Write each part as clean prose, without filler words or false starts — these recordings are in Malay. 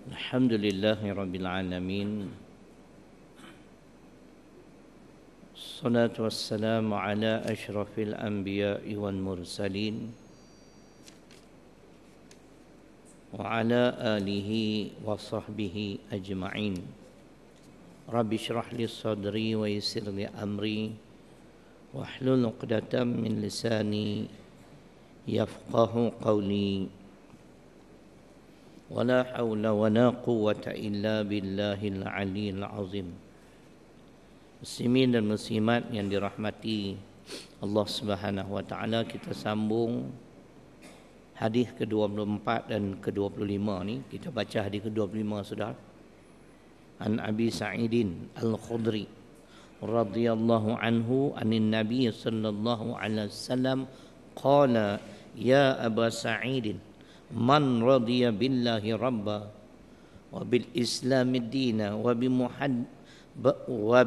Alhamdulillahi Rabbil Alamin. Salatu wassalamu ala ashrafil anbiya'i wal mursalin wa ala alihi wa sahbihi ajma'in. Rabbi shrah li sadri wa yassir li amri wahlul 'uqdatam min lisani yafqahu qawli. Wala haula wala quwwata illa billahil aliyyil azim. Muslimin dan muslimat yang dirahmati Allah Subhanahu wa taala, kita sambung hadis ke-24 dan ke-25 ni. Kita baca hadis ke-25 sudah. An Abi Sa'idin Al-Khudri radhiyallahu anhu anin Nabi sallallahu alaihi wasallam qala ya Aba Sa'idin man radiya billahi rabba wa bil islami dina wa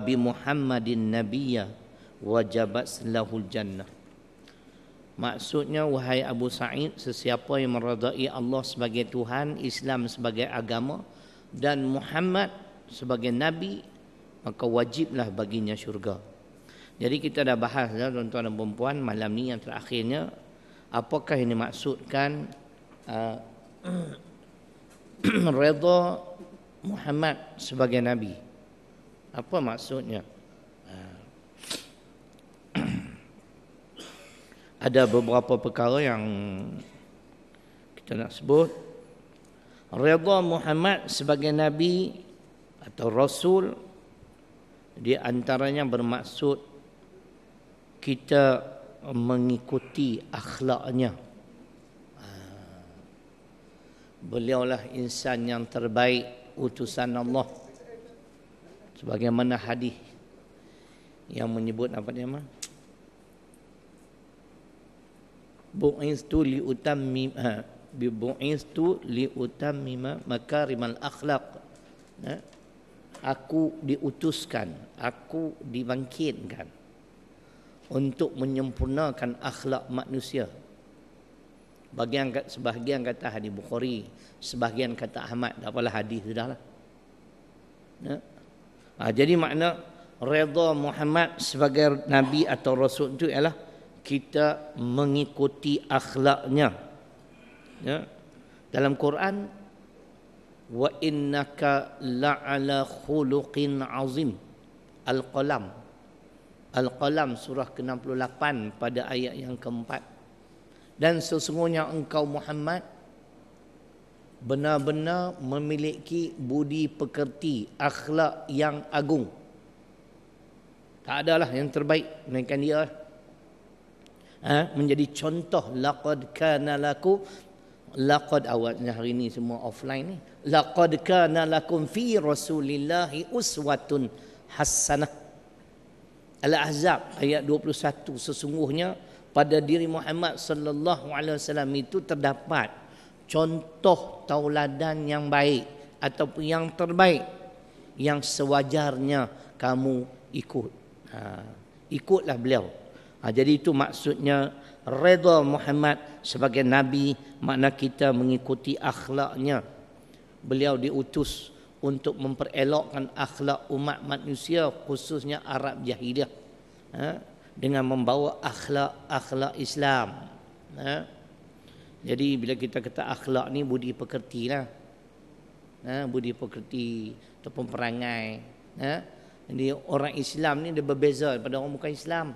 bi Muhammadin nabiyya wajabat lahul jannah. Maksudnya, wahai Abu Sa'id, sesiapa yang meradai Allah sebagai Tuhan, Islam sebagai agama dan Muhammad sebagai nabi, maka wajiblah baginya syurga. Jadi kita dah bahas dah, tuan-tuan dan puan-puan, malam ni yang terakhirnya, apakah yang dimaksudkan redha Muhammad sebagai nabi. Apa maksudnya? Ada beberapa perkara yang kita nak sebut. Redha Muhammad sebagai nabi atau rasul, di antaranya bermaksud kita mengikuti akhlaknya. Beliaulah insan yang terbaik, utusan Allah. Sebagaimana hadis yang menyebut apa dia mah? Bu'istu li utammima makarimal akhlaq. Aku diutuskan, aku dibangkitkan untuk menyempurnakan akhlak manusia. Sebahagian kata hadis Bukhari, sebahagian kata Ahmad. Tak apalah, hadis sudahlah. Jadi makna redha Muhammad sebagai nabi atau rasul itu ialah kita mengikuti akhlaknya. Dalam Quran, wa innaka la'ala khuluqin azim. Al-Qalam. Al-Qalam surah ke-68 pada ayat yang keempat. Dan sesungguhnya engkau Muhammad benar-benar memiliki budi pekerti, akhlak yang agung. Tak adalah yang terbaik melainkan dia. Menjadi contoh. Laqad kana lakum, laqad, awalnya hari ni semua offline ni. Laqad kana lakum fi Rasulillahi uswatun hasanah. Al-Ahzab ayat 21. Sesungguhnya pada diri Muhammad sallallahu alaihi wasallam itu terdapat contoh tauladan yang baik ataupun yang terbaik yang sewajarnya kamu ikut. Ikutlah beliau. Jadi itu maksudnya redha Muhammad sebagai nabi, makna kita mengikuti akhlaknya. Beliau diutus untuk memperelokkan akhlak umat manusia, khususnya Arab jahiliyah, dengan membawa akhlak Islam. Jadi bila kita kata akhlak ni, budi pekerti lah. Budi pekerti ataupun perangai. Jadi orang Islam ni dia berbeza daripada orang bukan Islam.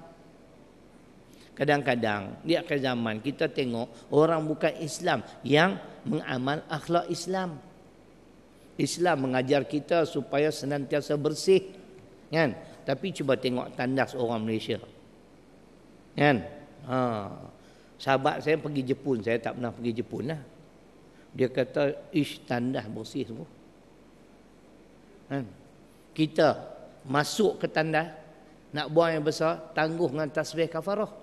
Kadang-kadang di akhir zaman kita tengok orang bukan Islam yang mengamal akhlak Islam. Islam mengajar kita supaya senantiasa bersih, kan? Tapi cuba tengok tandas orang Malaysia, kan? Sahabat saya pergi Jepun, saya tak pernah pergi Jepun lah. Dia kata tandas bersih semua, kan? Kita masuk ke tandas nak buang yang besar, tangguh dengan tasbih kafarah.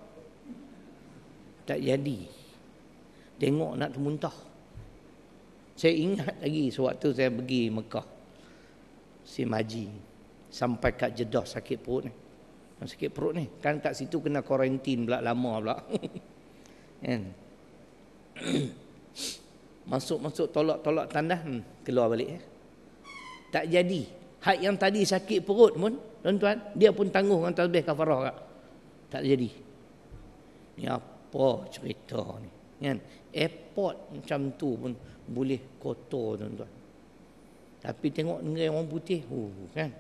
Tak jadi. Tengok nak termuntah. Saya ingat lagi sewaktu saya pergi Mekah, SIM Haji, sampai kat Jeddah sakit perut ni. Sakit perut ni. Kan kat situ kena kuarantin pula, lama pula. Kan? Masuk tolak tandas, keluar balik. Tak jadi. Hak yang tadi sakit perut pun, tuan-tuan, dia pun tangguh dengan tasbih kafarah. Tak jadi. Ni apa cerita ni? Kan? Airport macam tu pun boleh kotor, tuan-tuan. Tapi tengok negeri orang putih, kan?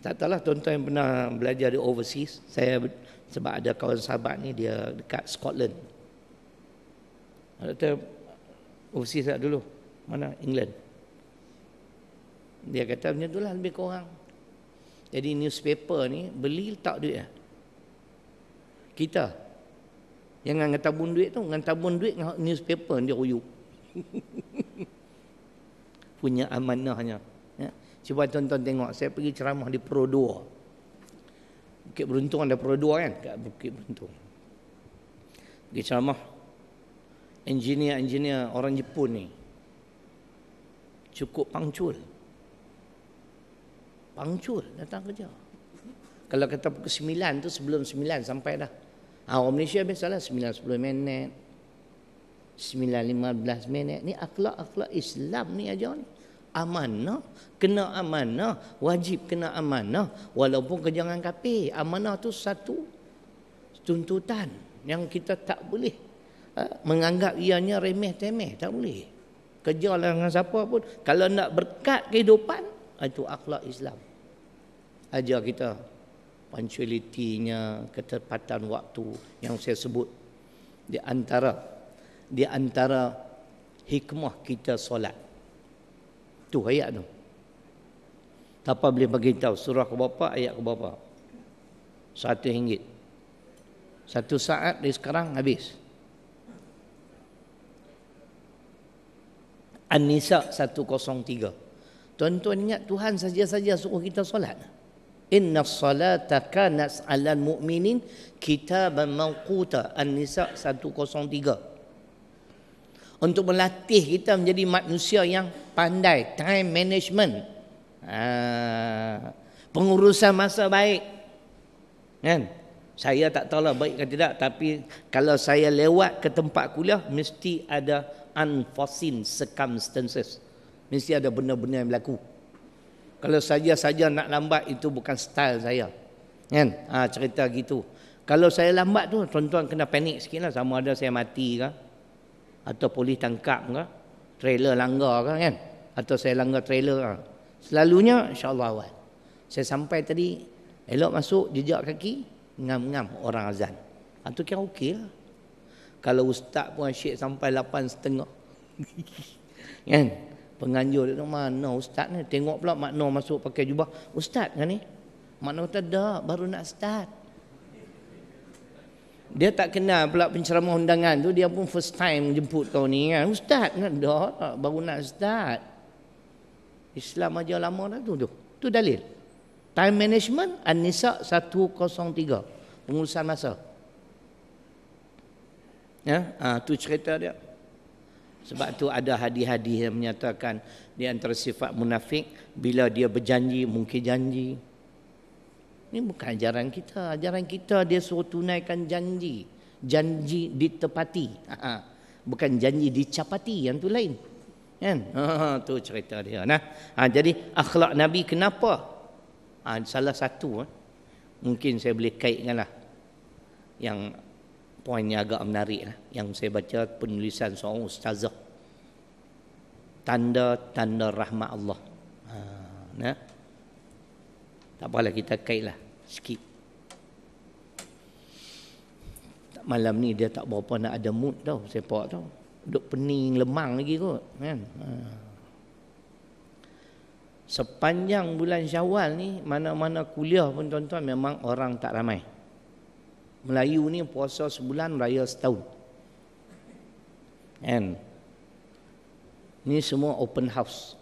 Tak tahulah tuan-tuan yang pernah belajar di overseas. Saya sebab ada kawan sahabat ni, dia dekat Scotland. Ada overseas tak dulu? Mana? England. Dia kata macam itulah lebih kurang. Jadi newspaper ni beli letak duit lah. Kita jangan tabung duit tu, dengan tabung duit dengan newspaper dia ruyuk. Punya amanahnya. Ya. Cuba tuan-tuan tengok, saya pergi ceramah di Pro 2. Bukit Beruntung ada Pro 2 kan? Kat Bukit Beruntung. Pergi ceramah. Engineer orang Jepun ni cukup pangcul datang kerja. Kalau kata pukul 9 tu, sebelum 9 sampai dah. Orang Malaysia biasalah 9-10 minit, 9-15 minit. Ni akhlak Islam ni aja ni. Amanah, kena amanah, wajib kena amanah walaupun kerja dengan kafir. Amanah tu satu tuntutan yang kita tak boleh menganggap ianya remeh-temeh, tak boleh. Kerja dengan siapa pun, kalau nak berkat kehidupan, itu akhlak Islam. Ajar kita punctuality-nya, ketepatan waktu yang saya sebut. Di antara hikmah kita solat. Tu ayat tu. Siapa boleh bagi tahu surah ke berapa, ayat ke berapa? RM1. 1 saat dari sekarang habis. An-Nisa 103. Tuan-tuan ingat Tuhan saja suruh kita solat. Inna salata kanat 'alal mu'minin kitaban mawquta. An-Nisa 103. Untuk melatih kita menjadi manusia yang pandai, time management. Pengurusan masa baik. Kan? Saya tak tahulah baik ke tidak, tapi kalau saya lewat ke tempat kuliah mesti ada unforeseen circumstances. Mesti ada benda-benda yang berlaku. Kalau saja nak lambat, itu bukan style saya. Kan? Cerita gitu. Kalau saya lambat tu, tuan-tuan kena panik sikit lah. Sama ada saya mati ke, atau polis tangkap ke, trailer langgar ke, kan? Atau saya langgar trailer ke. Selalunya insya-Allah awal. Saya sampai tadi, elok masuk, jejak kaki, ngam-ngam orang azan. Itu kira okey lah. Kalau ustaz pun asyik sampai 8.30. Kan? Penganjur dia mana ustaz ni? Tengok pula makna masuk pakai jubah. Ustaz kan ni? Makna kata dah, baru nak start. Dia tak kenal pula penceramah undangan tu. Dia pun first time jemput kau ni kan. Ustaz kan? Dah, baru nak start. Islam aja lama dah tu. Tu dalil. Time management, An-Nisa 103. Pengurusan masa. Ya, tu cerita dia. Sebab tu ada hadis-hadis yang menyatakan di antara sifat munafik, bila dia berjanji mungkin janji. Ini bukan ajaran kita. Ajaran kita dia suruh tunaikan janji. Janji ditepati. Bukan janji dicapati, yang tu lain. Kan? Tu cerita dia. Jadi akhlak Nabi kenapa? Salah satu mungkin saya boleh kaitkanlah yang poinnya agak menarik lah, yang saya baca penulisan seorang ustazah. Tanda-tanda rahmat Allah. Tak apalah, kita kaitlah sikit. Malam ni dia tak berapa nak ada mood tau, sepak tau. Duk pening lemang lagi kot, kan? Sepanjang bulan Syawal ni, mana-mana kuliah pun tuan-tuan memang orang tak ramai. Melayu ni puasa sebulan, raya setahun. Kan? Ni semua open house.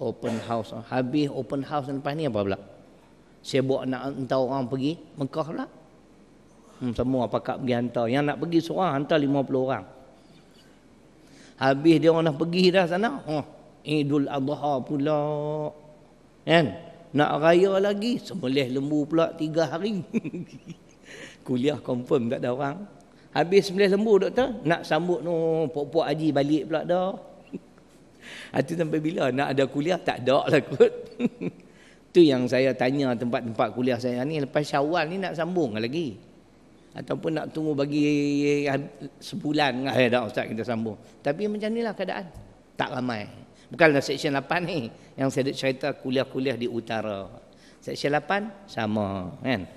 Habis open house lepas ni apa pula? Sibuk nak hantar orang pergi Mekah pula. Semua pakak pergi hantar. Yang nak pergi seorang hantar 50 orang. Habis dia orang nak pergi dah sana. Idul Adha pula. Kan? Nak raya lagi, sembelih lembu pula 3 hari. Kuliah confirm tak ada orang. Habis sembelih lembu doktor, nak sambut puak-puak haji balik pula dah. Itu sampai bila nak ada kuliah? Tak ada lah kot. Tu yang saya tanya tempat-tempat kuliah saya ni, lepas Syawal ni nak sambung lagi ataupun nak tunggu bagi sebulan dah ustaz kita sambung. Tapi macam inilah keadaan, tak ramai. Bukanlah seksyen 8 ni yang saya cerita kuliah-kuliah di utara. Seksyen 8 sama kan.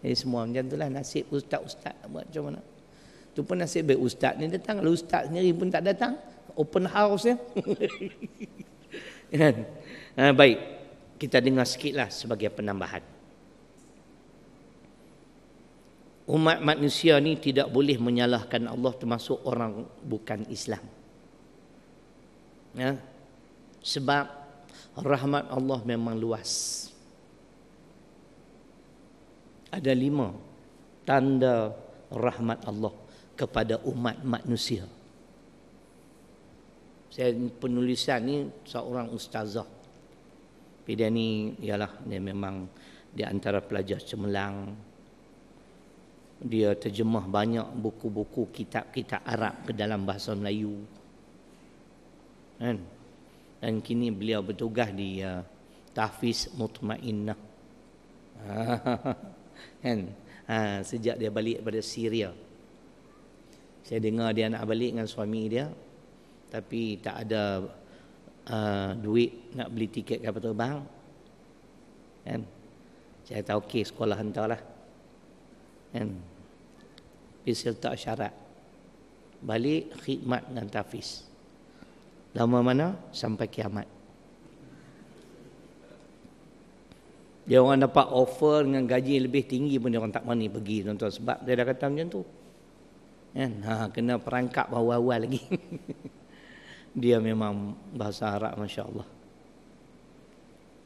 Jadi semua macam itulah nasib ustaz-ustaz buat macam mana. Tu pun nasib baik ustaz ni datang. Kalau ustaz sendiri pun tak datang, open house ya. Kan? Baik, kita dengar sikitlah sebagai penambahan. Umat manusia ni tidak boleh menyalahkan Allah, termasuk orang bukan Islam. Ya? Sebab rahmat Allah memang luas. Ada 5 tanda rahmat Allah kepada umat manusia. Saya penulisan ni seorang ustazah. Tapi dia ni ialah dia memang di antara pelajar cemerlang. Dia terjemah banyak buku-buku kitab-kitab Arab ke dalam bahasa Melayu. Kan? Dan kini beliau bertugas di Tahfiz Mutmainnah. Kan? Sejak dia balik daripada Syria. Saya dengar dia nak balik dengan suami dia, tapi tak ada duit nak beli tiket kapal terbang. Kan? Saya kata okey, sekolah hantarlah. Kan? Tapi tak syarat. Balik khidmat dengan tahfiz. Lama mana? Sampai kiamat. Dia orang dapat offer dengan gaji lebih tinggi pun dia orang tak berani pergi, tuan-tuan, sebab dia dah kata macam tu. Kan? Kena perangkap awal-awal lagi. Dia memang bahasa Arab Masya Allah.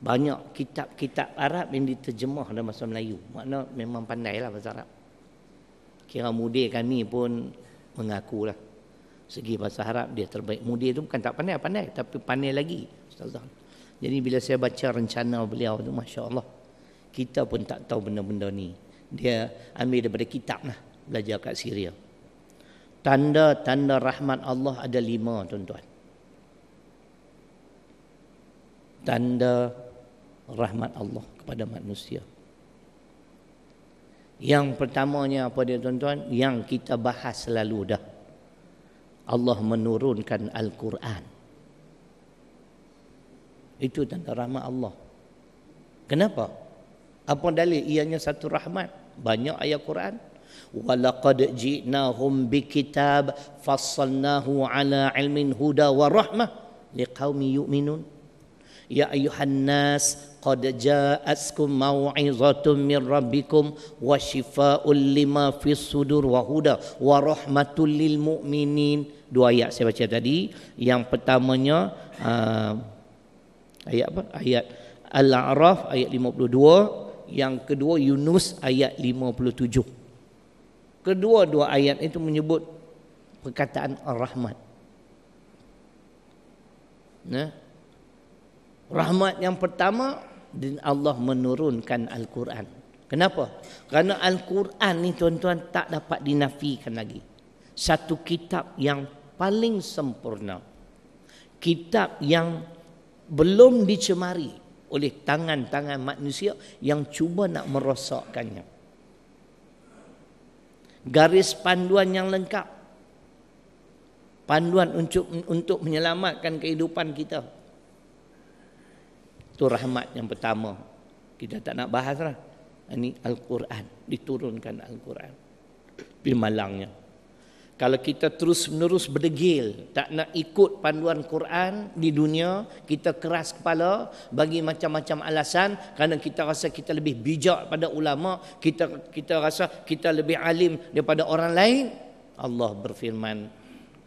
Banyak kitab-kitab Arab yang diterjemah dalam bahasa Melayu. Makna memang pandailah bahasa Arab. Kira mudir kami pun mengakulah segi bahasa Arab dia terbaik. Mudir tu bukan tak pandai, tapi pandai lagi Ustazah. Jadi bila saya baca rencana beliau tu, Masya Allah, kita pun tak tahu benda-benda ni. Dia ambil daripada kitab lah, belajar kat Syria. Tanda-tanda rahmat Allah ada 5, tuan-tuan. Tanda rahmat Allah kepada manusia. Yang pertamanya apa dia, tuan-tuan? Yang kita bahas selalu dah. Allah menurunkan Al-Quran. Itu tanda rahmat Allah. Kenapa? Apa dalil ianya satu rahmat? Banyak ayat Quran. Walaqad ji'nahum bikitab fassalnahu ala ilmin huda wa rahmah liqaumi yu'minun. Ya ayuhan nas qad ja'atkum mau'izatun min rabbikum wa shifaa'un lima fis sudur wa huda wa rahmatul lil mu'minin. 2 ayat saya baca tadi. Yang pertamanya ayat apa? Ayat Al-A'raf ayat 52, yang kedua Yunus ayat 57. Kedua-dua ayat itu menyebut perkataan Ar-Rahmat. Nah, rahmat yang pertama, Allah menurunkan Al-Quran. Kenapa? Kerana Al-Quran ni, tuan-tuan, tak dapat dinafikan lagi. Satu kitab yang paling sempurna. Kitab yang belum dicemari oleh tangan-tangan manusia yang cuba nak merosakkannya. Garis panduan yang lengkap. Panduan untuk menyelamatkan kehidupan kita. Itu rahmat yang pertama. Kita tak nak bahas lah. Ini Al-Quran. Diturunkan Al-Quran. Tapi malangnya, kalau kita terus-menerus berdegil, tak nak ikut panduan Quran di dunia, kita keras kepala bagi macam-macam alasan, kerana kita rasa kita lebih bijak pada ulama, kita rasa kita lebih alim daripada orang lain. Allah berfirman,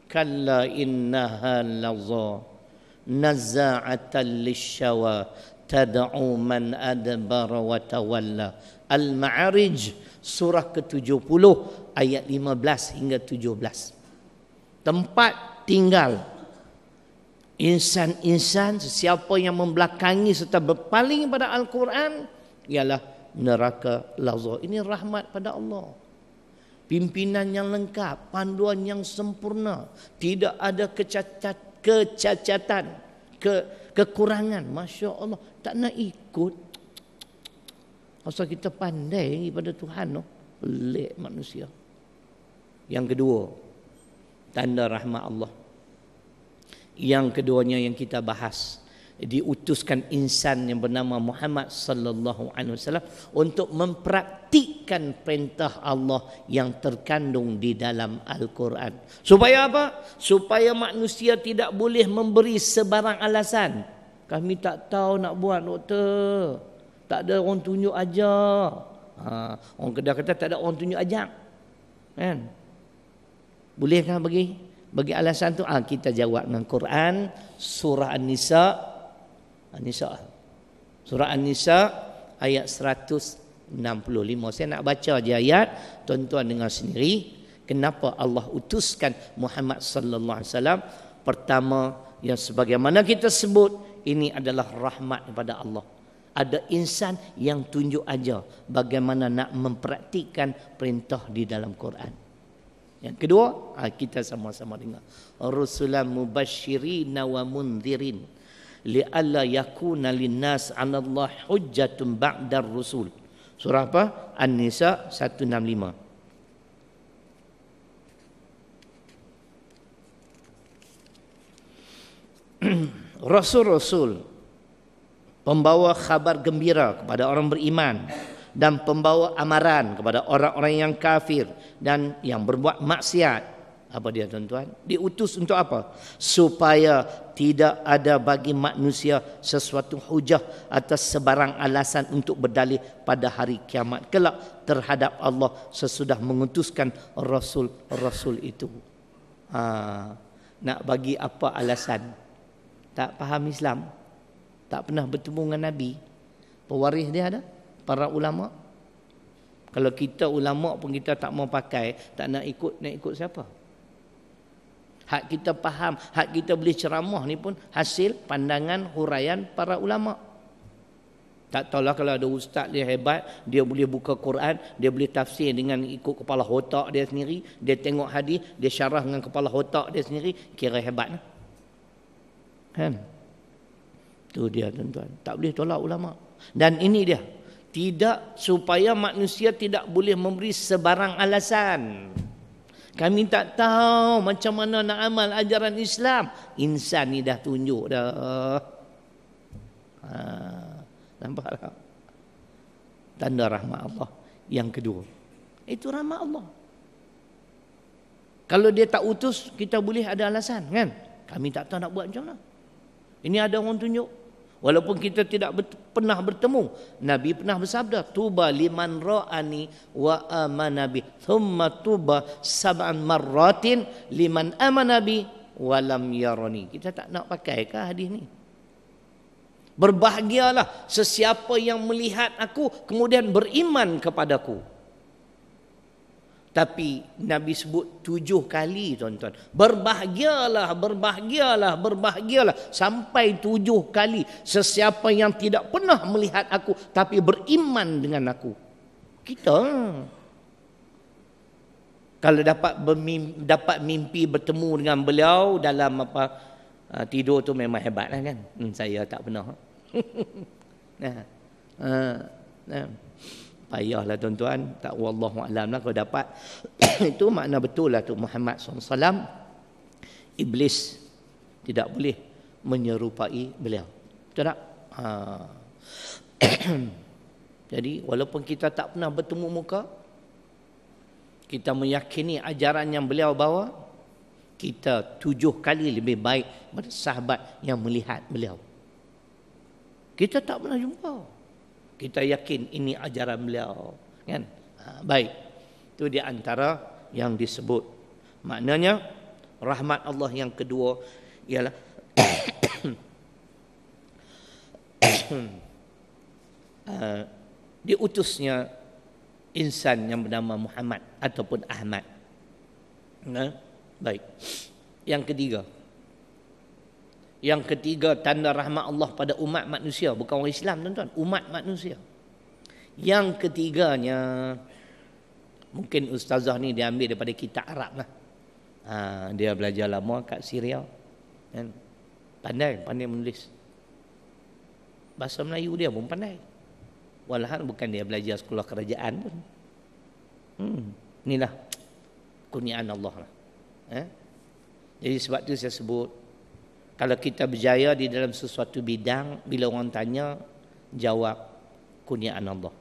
kalla innaha lazza nazza'atan lisyawa tad'u man adbara wa tawalla. Al-Ma'arij surah ke-70 ayat 15 hingga 17. Tempat tinggal insan-insan sesiapa yang membelakangi serta berpaling pada Al-Quran ialah neraka lazza. Ini rahmat pada Allah. Pimpinan yang lengkap, panduan yang sempurna, tidak ada kecacatan, kekurangan. Masya Allah, tak nak ikut. Asal kita pandai pada Tuhan, pelik manusia. Yang kedua, tanda rahmat Allah. Yang keduanya yang kita bahas, diutuskan insan yang bernama Muhammad sallallahu alaihi wasallam untuk mempraktikkan perintah Allah yang terkandung di dalam Al-Quran. Supaya apa? Supaya manusia tidak boleh memberi sebarang alasan. Kami tak tahu nak buat, doktor. Tak ada orang tunjuk ajar. Orang Kedah kata tak ada orang tunjuk ajar. Kan? Bolehkah bagi alasan tu? Kita jawab dengan Quran, surah An-Nisa. Surah An-Nisa ayat 165. Saya nak baca je ayat, tuan-tuan dengar sendiri kenapa Allah utuskan Muhammad sallallahu alaihi wasallam. Pertama, yang sebagaimana kita sebut, ini adalah rahmat daripada Allah. Ada insan yang tunjuk aja bagaimana nak mempraktikkan perintah di dalam Quran. Yang kedua, kita sama-sama dengar. Rusulan mubashirina wa mundhirin li'alla yakuna linnas 'ala Allah hujjatun ba'dar rusul. Surah apa? An-Nisa 165. Rasul-rasul pembawa khabar gembira kepada orang beriman dan pembawa amaran kepada orang-orang yang kafir dan yang berbuat maksiat. Apa dia, tuan-tuan? Diutus untuk apa? Supaya tidak ada bagi manusia sesuatu hujah atas sebarang alasan untuk berdalih pada hari kiamat kelak terhadap Allah sesudah mengutuskan rasul-rasul itu. Nak bagi apa alasan? Tak faham Islam, tak pernah bertemu dengan Nabi. Pewaris dia ada? Para ulama. Kalau kita ulama pun kita tak mau pakai, tak nak ikut siapa? Hak kita faham, hak kita boleh ceramah ni pun hasil pandangan huraian para ulama. Tak tahulah kalau ada ustaz dia hebat, dia boleh buka Quran, dia boleh tafsir dengan ikut kepala otak dia sendiri, dia tengok hadis, dia syarah dengan kepala otak dia sendiri, kira hebat lah. Kan? Tu dia, tuan-tuan. Tak boleh tolak ulama. Dan ini dia, tidak, supaya manusia tidak boleh memberi sebarang alasan. Kami tak tahu macam mana nak amal ajaran Islam. Insan ni dah tunjuk dah. Nampak tak? Tanda rahmat Allah yang kedua. Itu rahmat Allah. Kalau dia tak utus, kita boleh ada alasan, kan? Kami tak tahu nak buat macam mana. Ini ada orang tunjuk. Walaupun kita tidak pernah bertemu, Nabi pernah bersabda, tuba liman ra'ani wa amana bi, thumma tuba sab'an marratin liman amana bi wa lam yarani. Kita tak nak pakaikan hadis ni. Berbahagialah sesiapa yang melihat aku kemudian beriman kepadaku. Tapi Nabi sebut 7 kali, tuan-tuan. Berbahagialah, berbahagialah, berbahagialah. Sampai 7 kali. Sesiapa yang tidak pernah melihat aku tapi beriman dengan aku. Kita kalau dapat mimpi bertemu dengan beliau dalam tidur tu memang hebat lah, kan? Saya tak pernah. Payahlah, tuan-tuan. Tak, wallahu a'lam lah kalau dapat. Itu makna betul lah tu Muhammad SAW. Iblis tidak boleh menyerupai beliau. Betul tak? Jadi walaupun kita tak pernah bertemu muka, kita meyakini ajaran yang beliau bawa, kita 7 kali lebih baik daripada sahabat yang melihat beliau. Kita tak pernah jumpa, kita yakin ini ajaran beliau, kan? Baik. Itu di antara yang disebut. Maknanya rahmat Allah yang kedua ialah diutusnya insan yang bernama Muhammad ataupun Ahmad. Baik. Yang ketiga tanda rahmat Allah pada umat manusia, bukan orang Islam, tuan-tuan, umat manusia. Yang ketiganya, mungkin ustazah ni dia ambil daripada kitab Arab lah. Dia belajar lama kat Syria. Kan? Pandai menulis. Bahasa Melayu dia pun pandai. Walaupun bukan dia belajar sekolah kerajaan pun. Inilah kurniaan Allah lah. Jadi sebab tu saya sebut, kalau kita berjaya di dalam sesuatu bidang, bila orang tanya, jawab kurniaan Allah.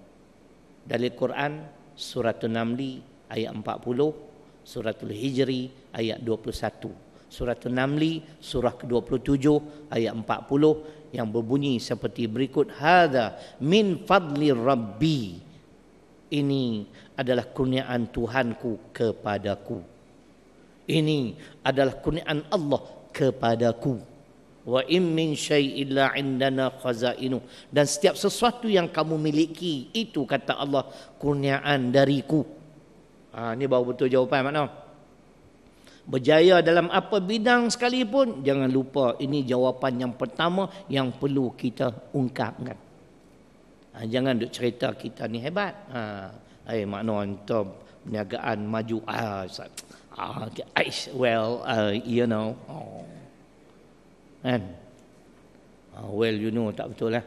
Dari Quran, Suratul Namli ayat 40, Suratul Hijri ayat 21. Suratul Namli surah ke-27 ayat 40 yang berbunyi seperti berikut, hadza min fadli rabbi. Ini adalah kurniaan Tuhanku kepadaku. Ini adalah kurniaan Allah kepadaku. Wa in min syai'in la 'indana khazainu. Dan setiap sesuatu yang kamu miliki itu, kata Allah, kurniaan dariku. Ini baru betul jawapan makna. Berjaya dalam apa bidang sekalipun, jangan lupa ini jawapan yang pertama yang perlu kita ungkapkan. Jangan duk cerita kita ni hebat. Makna entah perniagaan maju. You know. Kan? Well, you know, tak betul lah.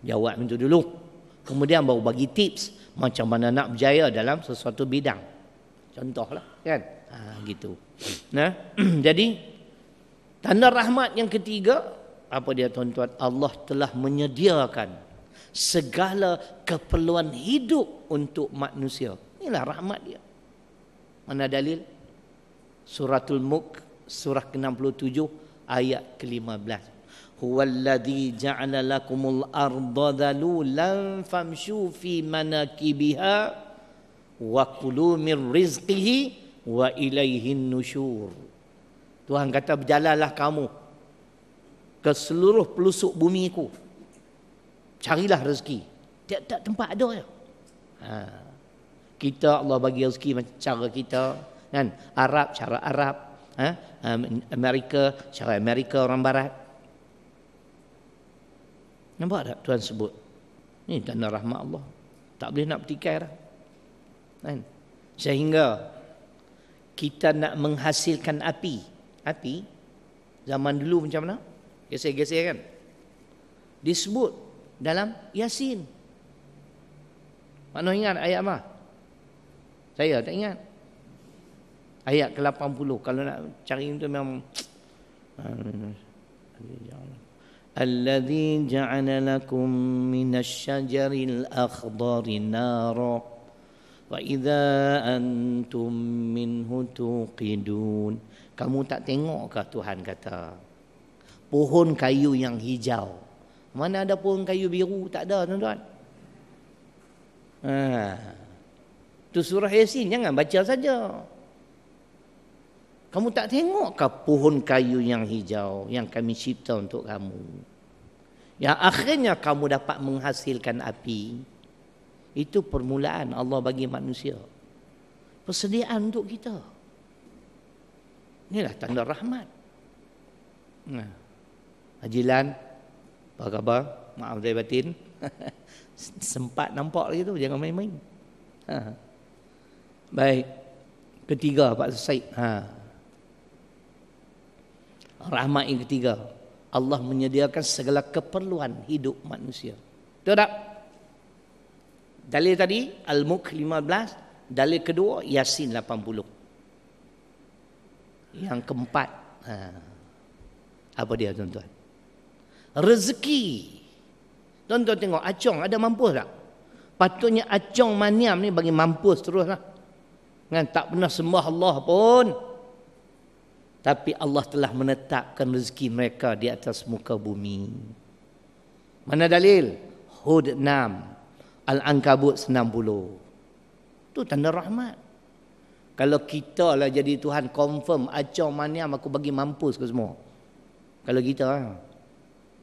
Jawab itu dulu. Kemudian baru bagi tips macam mana nak berjaya dalam sesuatu bidang. Contohlah, kan? Gitu. Nah, jadi tanda rahmat yang ketiga, apa dia tuan-tuan? Allah telah menyediakan segala keperluan hidup untuk manusia. Inilah rahmat dia. Mana dalil? Suratul Mulk surah ke-67 ayat ke-15. Huwallazi ja'ala lakumul arda dhalulan famshu fi manakibiha wa kulu mir rizqihi wa ilaihin nusyur. Tuhan kata, berjalanlah kamu ke seluruh pelusuk bumi ku, carilah rezeki. Tiap-tiap tempat ada ya. Kita Allah bagi rezeki macam cara kita, kan? Arab cara Arab, Amerika cara Amerika, orang barat. Nampak tak Tuhan sebut? Ini tanda rahmat Allah. Tak boleh nak bertikai dah. Kan? Sehingga kita nak menghasilkan api. Api zaman dulu macam mana? Geser-geser kan? Disebut dalam Yasin. Mana ingat ayat apa? Saya tak ingat. Ayat ke-80. Kalau nak cari itu memang Alladzi ja'ala lakum minasy-syajaril akhdari nara wa idza antum minhu tuqidun. Kamu tak tengokkah Tuhan kata pohon kayu yang hijau? Mana ada pohon kayu biru? Tak ada, tuan-tuan. Tu surah Yasin, jangan baca saja. Kamu tak tengokkah pohon kayu yang hijau yang kami cipta untuk kamu? Yang akhirnya kamu dapat menghasilkan api. Itu permulaan Allah bagi manusia. Persediaan untuk kita. Inilah tanda rahmat. Hajilan, apa khabar? Maaf saya batin. Sempat nampak lagi tu, jangan main-main. Baik. Ketiga Pak Said. Rahmat yang ketiga, Allah menyediakan segala keperluan hidup manusia. Betul tak? Dalil tadi Al-Mulk 15, dalil kedua Yasin 80. Yang keempat, apa dia tuan-tuan? Rezeki. Tuan-tuan tengok Acong ada mampus tak? Patutnya Acong Maniam ni bagi mampus teruslah. Kan tak pernah sembah Allah pun. Tapi Allah telah menetapkan rezeki mereka di atas muka bumi. Mana dalil? Hud 6, Al-Ankabut 90. Itu tanda rahmat. Kalau kita lah jadi Tuhan confirm Acong Maniam aku bagi mampus ke semua. Kalau kita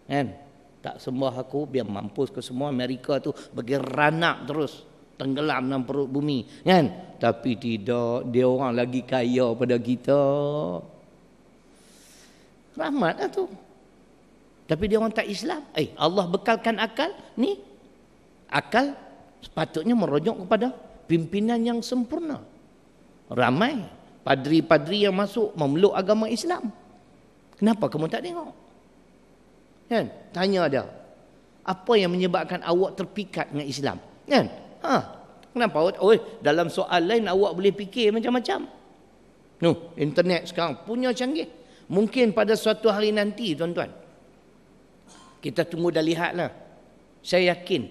kan tak sembah aku biar mampus ke semua. Amerika tu bagi ranak terus tenggelam dalam perut bumi kan. Tapi tidak, dia orang lagi kaya pada kita. Rahmat lah tu. Tapi dia orang tak Islam. Allah bekalkan akal ni. Akal sepatutnya merujuk kepada pimpinan yang sempurna. Ramai padri-padri yang masuk memeluk agama Islam. Kenapa kamu tak tengok? Kan? Tanya dia. Apa yang menyebabkan awak terpikat dengan Islam? Kan? Kenapa awak? Dalam soal lain awak boleh fikir macam-macam. Internet sekarang punya canggih. Mungkin pada suatu hari nanti, tuan-tuan, kita tunggu dah lihatlah. Saya yakin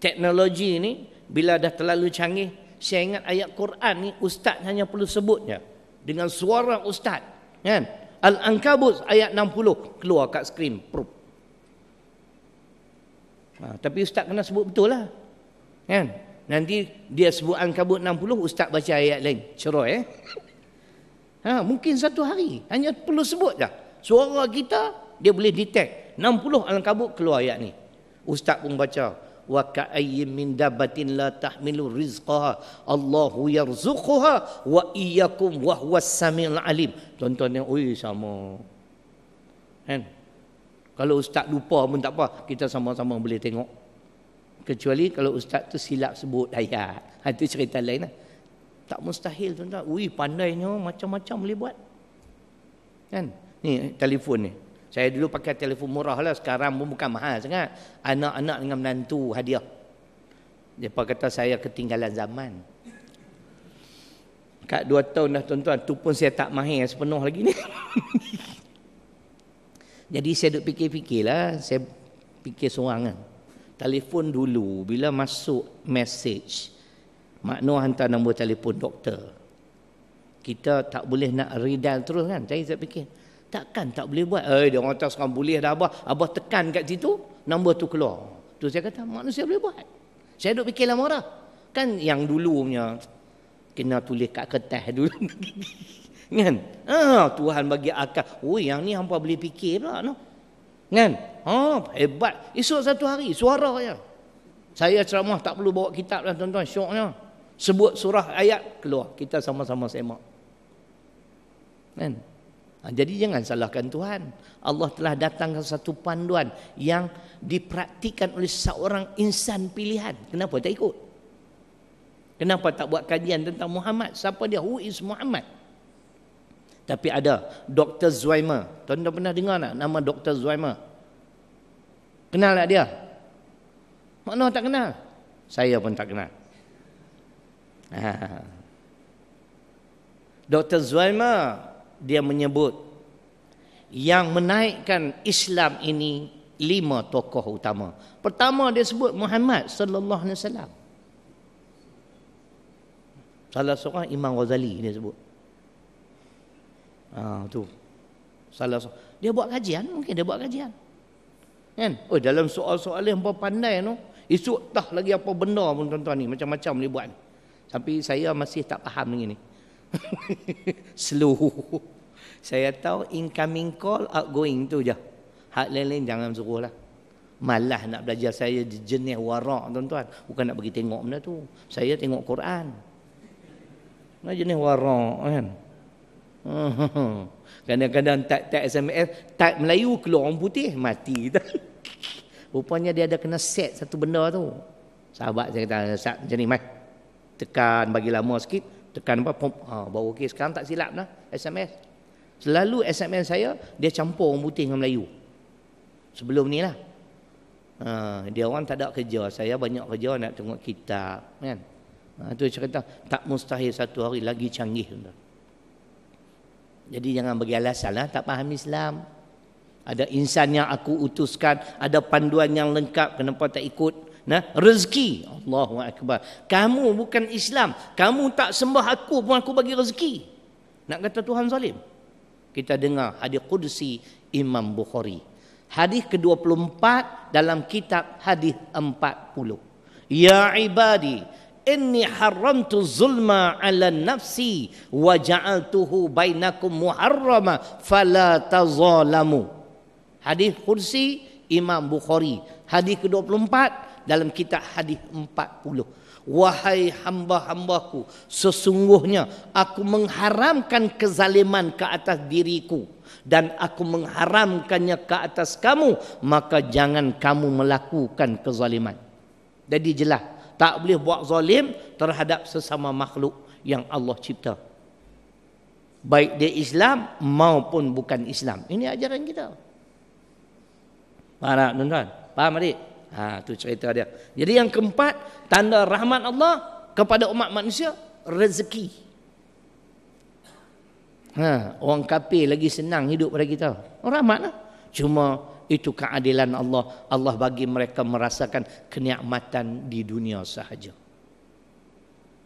teknologi ni bila dah terlalu canggih, saya ingat ayat Quran ni ustaz hanya perlu sebutnya dengan suara ustaz, kan? Al-Ankabut ayat 60 keluar kat skrin. Tapi ustaz kena sebut betul lah, kan? Nanti dia sebut Ankabut 60, ustaz baca ayat lain, cerai. Mungkin satu hari hanya perlu sebut dah suara kita, dia boleh detect 60 Al-Ankabut keluar ayat ni. Ustaz pun baca, wa ka'ayyin min dabbatin la tahmilu rizqaha Allahu yarzuquha wa iyyakum wa huwas samiul alim. Tuan-tuan yang sama. Kan? Kalau ustaz lupa pun tak apa, kita sama-sama boleh tengok. Kecuali kalau ustaz tu silap sebut ayat. Itu cerita lain lah. Tak mustahil, tuan-tuan. Pandainya macam-macam boleh buat. Kan? Ni telefon ni. Saya dulu pakai telefon murah lah. Sekarang pun bukan mahal sangat. Anak-anak dengan menantu hadiah. Mereka kata saya ketinggalan zaman. Kat 2 tahun dah, tuan-tuan. Tu pun saya tak mahir sepenuh lagi ni. Jadi saya duk fikir-fikir lah. Saya fikir seorang kan. Telefon dulu bila masuk message, makna hantar nombor telefon doktor. Kita tak boleh nak redial terus kan. Saya fikir, takkan tak boleh buat. Dia orang tak sekarang boleh dah abah. Abah tekan kat situ, nombor tu keluar. Tu saya kata, manusia boleh buat. Saya duk fikir lama dah. Kan yang dulu punya, kena tulis kat kertas dulu. Kan? Tuhan bagi akal. Yang ni hampa boleh fikir pula. No? Kan? Hebat. Esok satu hari, suara je. Saya ceramah tak perlu bawa kitab lah, tuan-tuan. Syoknya. Sebut surah ayat, keluar. Kita sama-sama semak. Kan? Jadi jangan salahkan Tuhan. Allah telah datangkan satu panduan yang dipraktikan oleh seorang insan pilihan. Kenapa tak ikut? Kenapa tak buat kajian tentang Muhammad? Siapa dia? Who is Muhammad? Tapi ada Dr. Zuhaimah. Tuan-tuan pernah dengar tak nama Dr. Zuhaimah? Kenal tak dia? Mana tak kenal? Saya pun tak kenal. Dr. Zuhaimah, dia menyebut yang menaikkan Islam ini 5 tokoh utama. Pertama dia sebut Muhammad sallallahu alaihi wasallam. Salah seorang Imam Ghazali dia sebut. Tu. Salah seorang. Dia buat kajian, mungkin dia buat kajian. Kan? Dalam soal-soal yang pandai tu, esok dah lagi apa benda pun tuan-tuan ni, macam-macam boleh buat. Tapi saya masih tak faham dengan ni. Slow. Saya tahu incoming call, outgoing tu je. Hak lain-lain jangan suruh lah. Malah nak belajar saya jenis warak, tuan-tuan. Bukan nak bagi tengok benda tu. Saya tengok Quran. Nah, jenis warak kan. Kadang-kadang type SMS, type Melayu keluar orang putih, mati kita. Rupanya dia ada kena set satu benda tu. Sahabat saya kata, Ustaz macam ni, mai. Tekan bagi lama sikit, tekan apa, pom, baru okey. Sekarang tak silap dah SMS. Selalu SMS saya, dia campur orang putih dengan Melayu. Sebelum ni lah. Dia orang tak ada kerja. Saya banyak kerja nak tengok kitab. Kan? Tu cerita, tak mustahil satu hari lagi canggih. Jadi jangan bagi alasan lah, tak faham Islam. Ada insan yang aku utuskan, ada panduan yang lengkap, kenapa tak ikut? Rezeki. Allahu Akbar. Kamu bukan Islam. Kamu tak sembah aku pun aku bagi rezeki. Nak kata Tuhan zalim? Kita dengar hadis Qudsi Imam Bukhari. Hadis ke-24 dalam kitab hadis 40. Ya ibadi, inni haramtu zulma ala nafsi wa ja'altuhu bainakum muharrama fala tazalamu. Hadis Qudsi Imam Bukhari. Hadis ke-24 dalam kitab hadis 40. Wahai hamba-hambaku, sesungguhnya aku mengharamkan kezaliman ke atas diriku dan aku mengharamkannya ke atas kamu, maka jangan kamu melakukan kezaliman. Jadi jelas, tak boleh buat zalim terhadap sesama makhluk yang Allah cipta. baik dia Islam maupun bukan Islam. Ini ajaran kita. Faham tak tuan-tuan? Faham adik? Tu cerita dia. Jadi yang keempat, tanda rahmat Allah kepada umat manusia, rezeki. Orang kafir lagi senang hidup pada kita. Rahmatlah. Cuma itu keadilan Allah. Allah bagi mereka merasakan kenikmatan di dunia sahaja.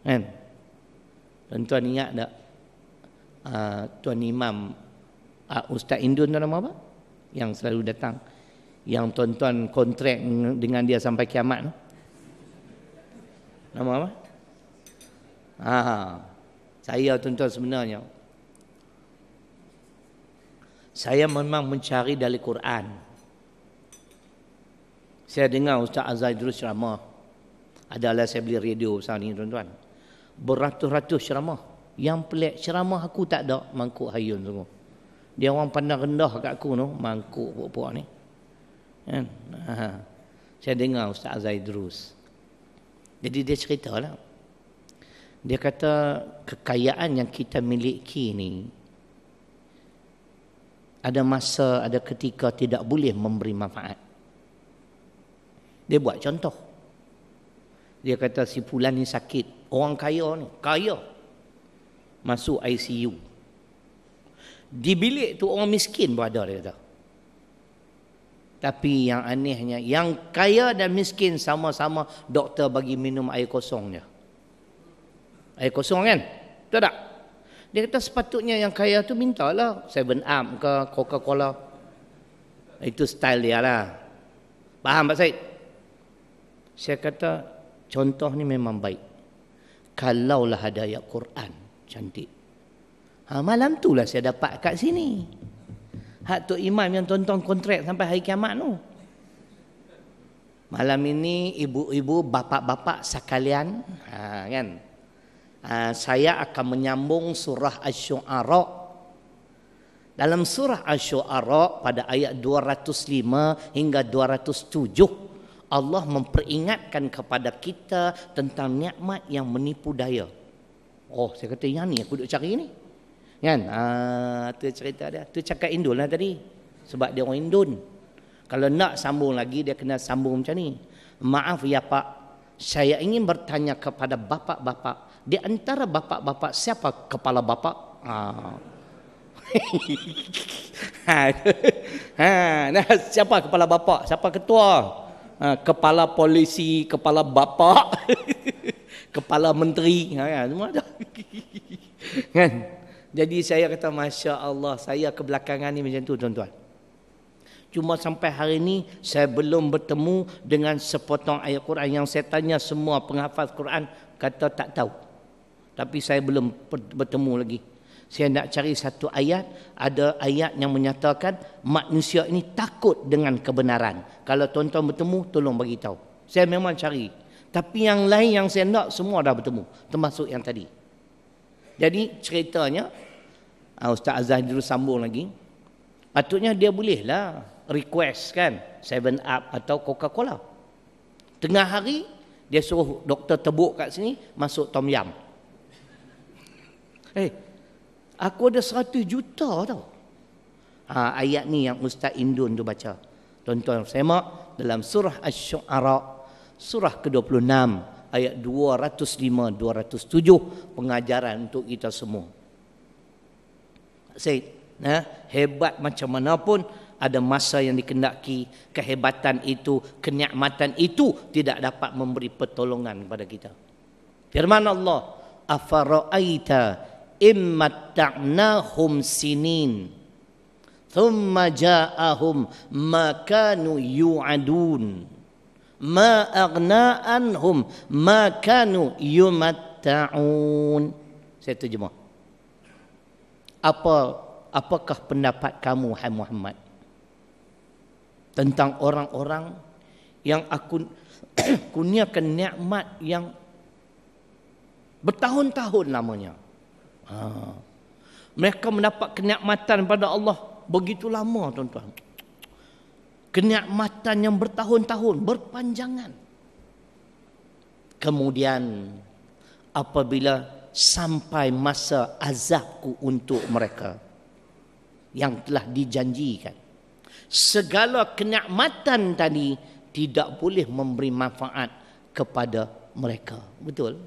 Kan? Tuan-tuan ingat tak? Tuan Imam Ustaz Indun tu nama apa? Yang selalu datang. Yang tuan-tuan kontrak dengan dia sampai kiamat tu. Nama apa? Saya tuan-tuan sebenarnya saya memang mencari dari Quran. Saya dengar Ustaz Azhar Idrus ceramah. Adalah saya beli radio sekarang ni tuan-tuan. Beratus-ratus ceramah. Yang pelik ceramah aku tak ada mangkuk hayun semua. Dia orang pandang rendah kat aku tu, mangkuk puak-puak ni. Kan? Saya dengar Ustaz Azhar Idrus. Jadi dia ceritalah. Dia kata kekayaan yang kita miliki ni ada masa, ada ketika tidak boleh memberi manfaat. Dia buat contoh. Dia kata si fulan ni sakit. Orang kaya ni, kaya. Masuk ICU. Di bilik tu orang miskin pun ada, dia kata. Tapi yang anehnya, yang kaya dan miskin sama-sama doktor bagi minum air kosong je. Air kosong kan? Betul tak? Dia kata sepatutnya yang kaya tu mintalah 7up ke Coca-Cola. Itu style dia lah. Faham Pak Said? Saya kata contoh ni memang baik. Kalaulah ada ayat Quran cantik. Malam tu lah saya dapat kat sini. Hak Tok Imam yang tuan-tuan kontrak sampai hari kiamat tu. Malam ini ibu-ibu, bapa-bapa sekalian, kan? Saya akan menyambung surah Asy-Syu'ara. Dalam surah Asy-Syu'ara pada ayat 205 hingga 207, Allah memperingatkan kepada kita tentang nikmat yang menipu daya. Oh, saya kata yang ni aku duk cari ni. Kan? Tu cerita dia. Tu cakap Indon lah tadi. Sebab dia orang Indon. Kalau nak sambung lagi, dia kena sambung macam ni. Maaf ya Pak, saya ingin bertanya kepada bapa-bapa. Di antara bapa-bapa, siapa kepala bapa? Nah, siapa kepala bapa? Siapa ketua? Kepala polisi, kepala bapa. Kepala menteri, semua ada. Kan? Jadi saya kata Masya Allah, saya kebelakangan ni macam tu tuan-tuan. Cuma sampai hari ini saya belum bertemu dengan sepotong ayat Quran. Yang saya tanya semua penghafaz Quran kata tak tahu. Tapi saya belum bertemu lagi. Saya nak cari satu ayat. Ada ayat yang menyatakan manusia ini takut dengan kebenaran. Kalau tuan-tuan bertemu, tolong bagi tahu. Saya memang cari. Tapi yang lain yang saya nak semua dah bertemu. Termasuk yang tadi. Jadi ceritanya, Ustaz Azhar dulu sambung lagi. Patutnya dia bolehlah request kan 7up atau Coca-Cola. Tengah hari, dia suruh doktor tebuk kat sini, masuk Tom Yam. Aku ada 100 juta tau. Ayat ni yang Ustaz Indun tu baca. Tuan-tuan semak dalam surah Asy-Syu'ara. Surah ke-26 ayat 205-207 pengajaran untuk kita semua. Said, hebat macam mana pun ada masa yang dikendaki kehebatan itu, kenikmatan itu tidak dapat memberi pertolongan kepada kita. Firman Allah, afara'aita immatta'nahum sinin thumma ja'ahum ma kanu yu'adun ma aghna anhum ma kanu yumatta'un. Saya terjemah. Apakah pendapat kamu hai Muhammad tentang orang-orang yang aku kurniakan nikmat yang bertahun-tahun lamanya. Mereka mendapat kenikmatan pada Allah begitu lama tuan-tuan. Kenikmatan yang bertahun-tahun, berpanjangan. Kemudian apabila sampai masa azabku untuk mereka yang telah dijanjikan. Segala kenikmatan tadi tidak boleh memberi manfaat kepada mereka. Betul?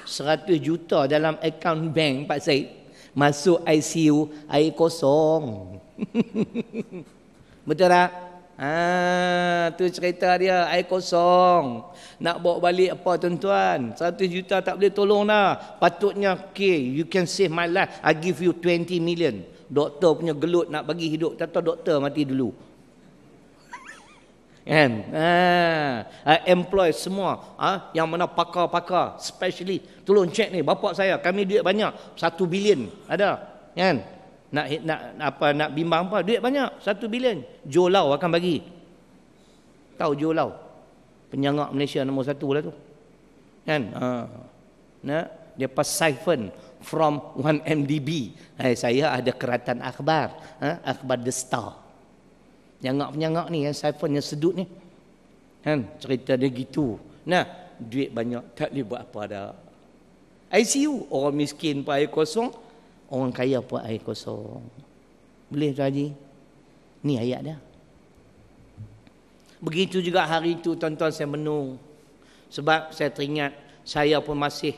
100 juta dalam akaun bank Pak Syed, masuk ICU air kosong. Betul tak? Tu cerita dia, air kosong. Nak bawa balik apa tuan-tuan? 100 juta tak boleh tolong dah. Patutnya, okay, you can save my life, I give you 20 million. Doktor punya gelut nak bagi hidup, tak tahu doktor mati dulu. Kan? Employ semua, yang mana pakar-pakar, specialist, tolong cek ni, bapak saya, kami duit banyak, 1 bilion ada. Kan? Nak bimbang apa? Duit banyak, 1 bilion. Joe Lau akan bagi. Tahu Joe Lau? Penyangak Malaysia nombor 1 lah tu. Kan? Dia pas siphon from 1MDB. Saya ada keratan akhbar, akhbar The Star. Penyangak ni yang siphon, yang sedut ni. Kan? Cerita dia gitu. Duit banyak, tak boleh buat apa dah. ICU, orang miskin pun air kosong, orang kaya pun air kosong. Boleh tu Haji? Ni ayat dia. Begitu juga hari itu tuan-tuan saya menung. Sebab saya teringat saya pun masih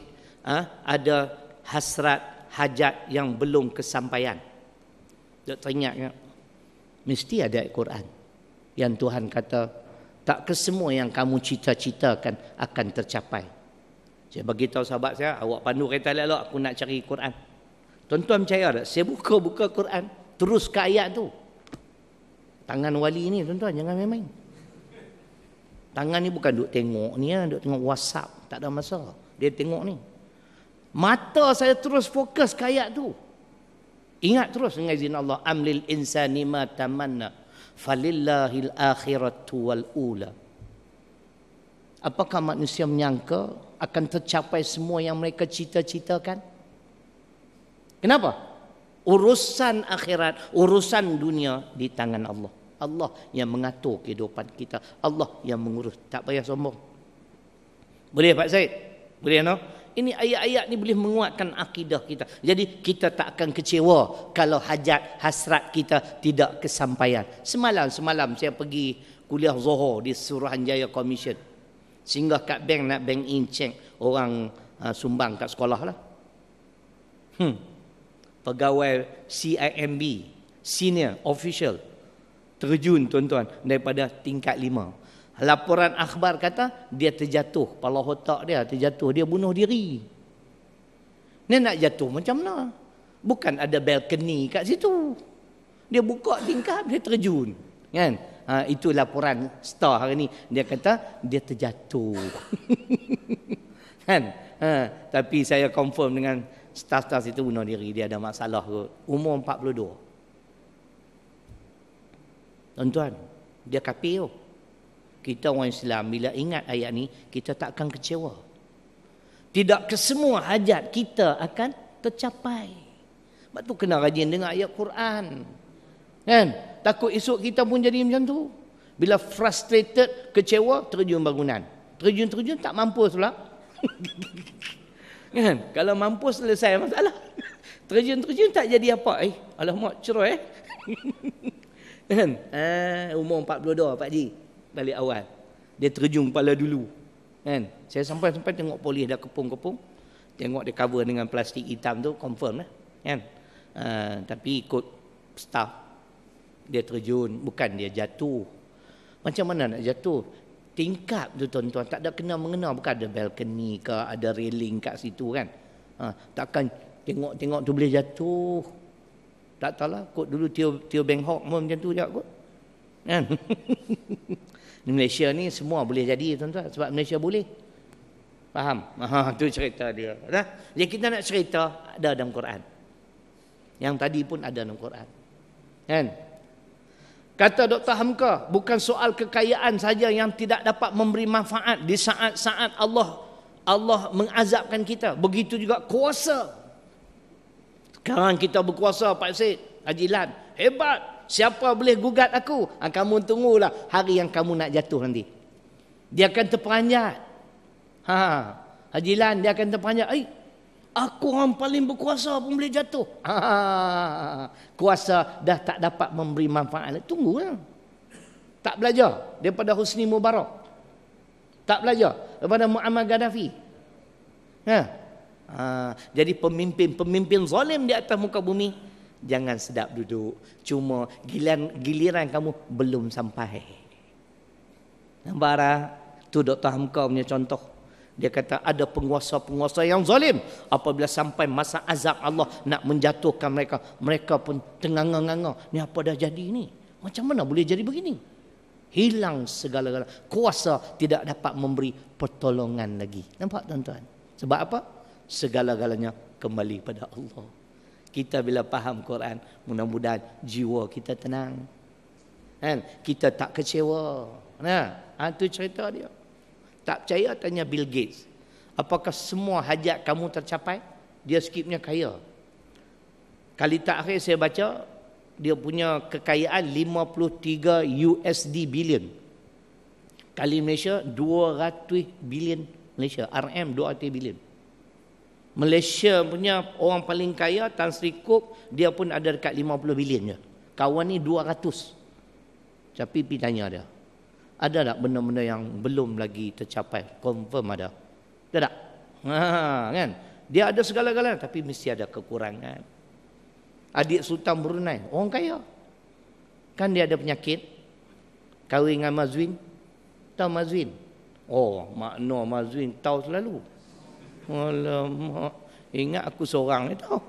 ada hasrat, hajat yang belum kesampaian. Tak teringat kan? Mesti ada ayat Quran yang Tuhan kata, tak kesemua yang kamu cita-citakan akan tercapai. Saya bagi tahu sahabat saya, awak pandu kereta elok, aku nak cari Quran. Tuan-tuan percaya tak? Saya buka Quran, terus ke ayat tu. Tangan wali ni tuan-tuan, jangan main-main. Tangan ni bukan duk tengok ni, duk tengok WhatsApp, tak ada masa. Dia tengok ni. Mata saya terus fokus ke ayat tu. Ingat terus dengan izin Allah, amlil insani ma tamanna falillahil akhiratu wal ula. Apakah manusia menyangka akan tercapai semua yang mereka cita-citakan? Kenapa? Urusan akhirat, urusan dunia di tangan Allah. Allah yang mengatur kehidupan kita. Allah yang mengurus. Tak payah sombong. Boleh Pak Syed? Boleh no? Ini ayat-ayat ni boleh menguatkan akidah kita. Jadi kita tak akan kecewa kalau hajat, hasrat kita tidak kesampaian. Semalam saya pergi kuliah Zohor di Suruhanjaya Commission. Singgah kat bank, nak bank in check orang sumbang kat sekolah lah. Pegawai CIMB, senior official, terjun tuan-tuan daripada tingkat 5. Laporan akhbar kata dia terjatuh, kepala otak dia terjatuh, dia bunuh diri. Dia nak jatuh macam mana? Bukan ada balcony kat situ. Dia buka tingkap, dia terjun. Kan? Itu laporan Star hari ni. Dia kata dia terjatuh. Kan? Tapi saya confirm dengan staff-staff itu bunuh diri, dia ada masalah kot. Umur 42. Tuan-tuan, dia kafir. Kita orang Islam bila ingat ayat ni, kita tak akan kecewa. Tidak kesemua hajat kita akan tercapai. Sebab tu kena rajin dengar ayat Quran. Kan? Takut esok kita pun jadi macam tu. Bila frustrated, kecewa, terjun bangunan. Terjun tak mampus pula. Kan? Kalau mampus selesai masalah. Terjun tak jadi apa. Alamak, cerai. Kan? Umur 42 Pak Ji. Balik awal. Dia terjun kepala dulu. Kan? Saya sampai tengok polis dah kepung-kepung. Tengok dia cover dengan plastik hitam tu, confirm lah. Kan? Tapi ikut staff. Dia terjun, bukan dia jatuh. Macam mana nak jatuh? Tingkap tu tuan-tuan, tak ada kena-mengena. Bukan ada balcony ke, ada railing kat situ kan. Takkan tengok-tengok tu boleh jatuh. Tak tahulah, kot dulu Tio Beng Hok pun macam tu je kot. Kan? Di Malaysia ni semua boleh jadi tuan-tuan, sebab Malaysia boleh. Faham? Tu cerita dia. Jadi kita nak cerita ada dalam Quran. Yang tadi pun ada dalam Quran. Kan? Kata Dr. Hamka, bukan soal kekayaan saja yang tidak dapat memberi manfaat di saat-saat Allah mengazabkan kita. Begitu juga kuasa. Sekarang kita berkuasa Pak Syed, Haji Lan. Hebat. Siapa boleh gugat aku? Kamu tunggulah hari yang kamu nak jatuh nanti. Dia akan terperanjat. Haji Lan dia akan terperanjat. Aku orang paling berkuasa pun boleh jatuh. Kuasa dah tak dapat memberi manfaat. Tunggulah. Tak belajar daripada Husni Mubarak. Tak belajar daripada Muammar Gaddafi. Jadi pemimpin zalim di atas muka bumi, jangan sedap duduk. Cuma giliran kamu belum sampai. Nampak tak? Tu Dr. Hamka punya contoh. Dia kata ada penguasa-penguasa yang zalim. Apabila sampai masa azab Allah nak menjatuhkan mereka, mereka pun tenganga-nganga. Ni apa dah jadi ni? Macam mana boleh jadi begini? Hilang segala-galanya. Kuasa tidak dapat memberi pertolongan lagi. Nampak tuan-tuan? Sebab apa? Segala-galanya kembali pada Allah. Kita bila faham Quran, mudah-mudahan jiwa kita tenang. Kan? Kita tak kecewa. Itu cerita dia. Tak percaya, tanya Bill Gates. Apakah semua hajat kamu tercapai? Dia skipnya kaya. Kali terakhir saya baca, dia punya kekayaan 53 USD billion. Kali Malaysia 200 billion Malaysia. RM 200 billion. Malaysia punya orang paling kaya, Tan Sri Kop, dia pun ada dekat 50 billion je. Kawan ni 200. Tapi pergi tanya dia. Ada tak benda-benda yang belum lagi tercapai? Confirm ada. Ada tak? Kan? Dia ada segala-galanya tapi mesti ada kekurangan. Adik Sultan Brunei, orang kaya. Kan dia ada penyakit. Kahwin dengan Mazwin. Tahu Mazwin? Oh, makna Mazwin tahu selalu. Alamak. Ingat aku seorang ni tahu.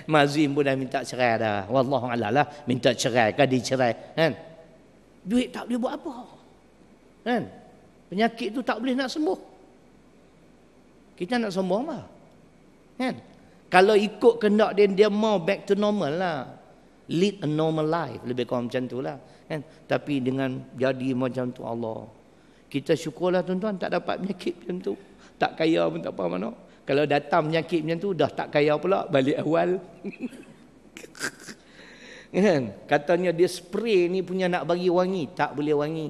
Mazwin pun dah minta cerai dah. Wallahualam lah. Minta cerai kan dicerai. Kan? Duit tak boleh buat apa. Kan? Penyakit tu tak boleh nak sembuh. Kita nak sembuh apa? Kan? Kalau ikut kehendak dia, dia mau back to normal lah. Lead a normal life. Lebih kurang macam tu lah. Kan? Tapi dengan jadi macam tu Allah. Kita syukurlah tuan-tuan tak dapat penyakit macam tu. Tak kaya pun tak apa mana. Kalau datang penyakit macam tu, dah tak kaya pula. Balik awal. Kan? Katanya dia spray ni punya nak bagi wangi, tak boleh wangi.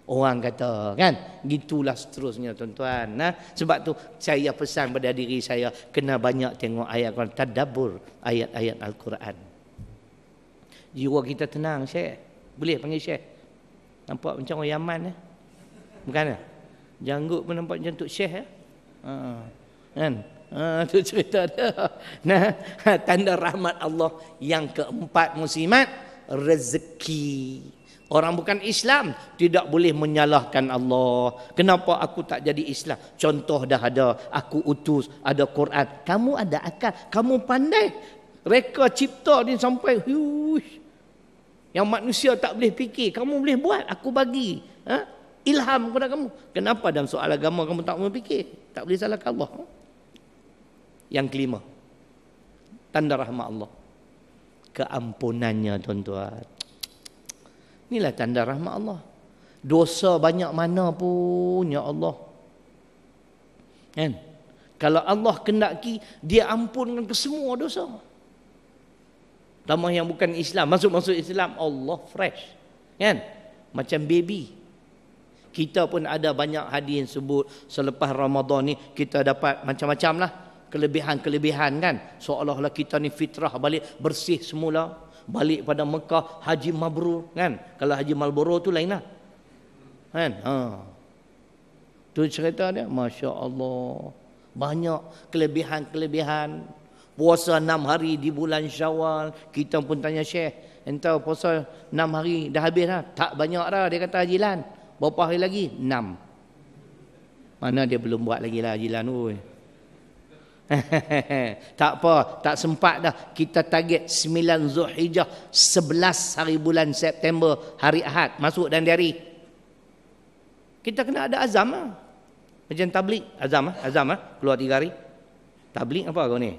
Orang kata, kan? Gitulah seterusnya tuan-tuan. Sebab tu saya pesan pada diri saya, kena banyak tengok ayat Quran, tadabbur ayat-ayat Al-Quran. Jiwa kita tenang, Syekh. Boleh panggil Syekh? Nampak macam orang Yaman bukan lah? Janggut pun nampak macam Tok Syekh kan? Itu cerita dia. Tanda rahmat Allah yang keempat muslimat, rezeki. Orang bukan Islam tidak boleh menyalahkan Allah. Kenapa aku tak jadi Islam? Contoh dah ada, aku utus, ada Quran. Kamu ada akal, kamu pandai. Reka cipta ni sampai yang manusia tak boleh fikir, kamu boleh buat, aku bagi. Ilham kepada kamu. Kenapa dalam soal agama kamu tak boleh fikir? Tak boleh salahkan Allah. Yang kelima, tanda rahmat Allah, keampunannya tuan-tuan. Inilah tanda rahmat Allah. Dosa banyak mana pun ya Allah. Kan? Kalau Allah kendaki, dia ampunkan ke semua dosa. Tambah yang bukan Islam, masuk Islam, Allah fresh. Kan? Macam baby. Kita pun ada banyak hadis yang sebut selepas Ramadan ni kita dapat macam-macam lah. Kelebihan-kelebihan kan. Seolah-olah kita ni fitrah balik bersih semula. Balik pada Mekah, haji mabrur kan. Kalau haji mabrur tu lain lah. Kan? Tu cerita dia. Masya Allah. Banyak kelebihan-kelebihan. Puasa 6 hari di bulan Syawal. Kita pun tanya Syekh, entah puasa 6 hari dah habis dah? Tak banyak dah. Dia kata hajilan. Berapa hari lagi? 6. Mana dia belum buat lagi lah hajilan. Tak apa, tak sempat dah. Kita target 9 Zulhijjah, 11 hari bulan September, hari Ahad, masuk dan hari. Kita kena ada azam lah. Macam tabligh, azam keluar 3 hari. Tabligh apa kau ni?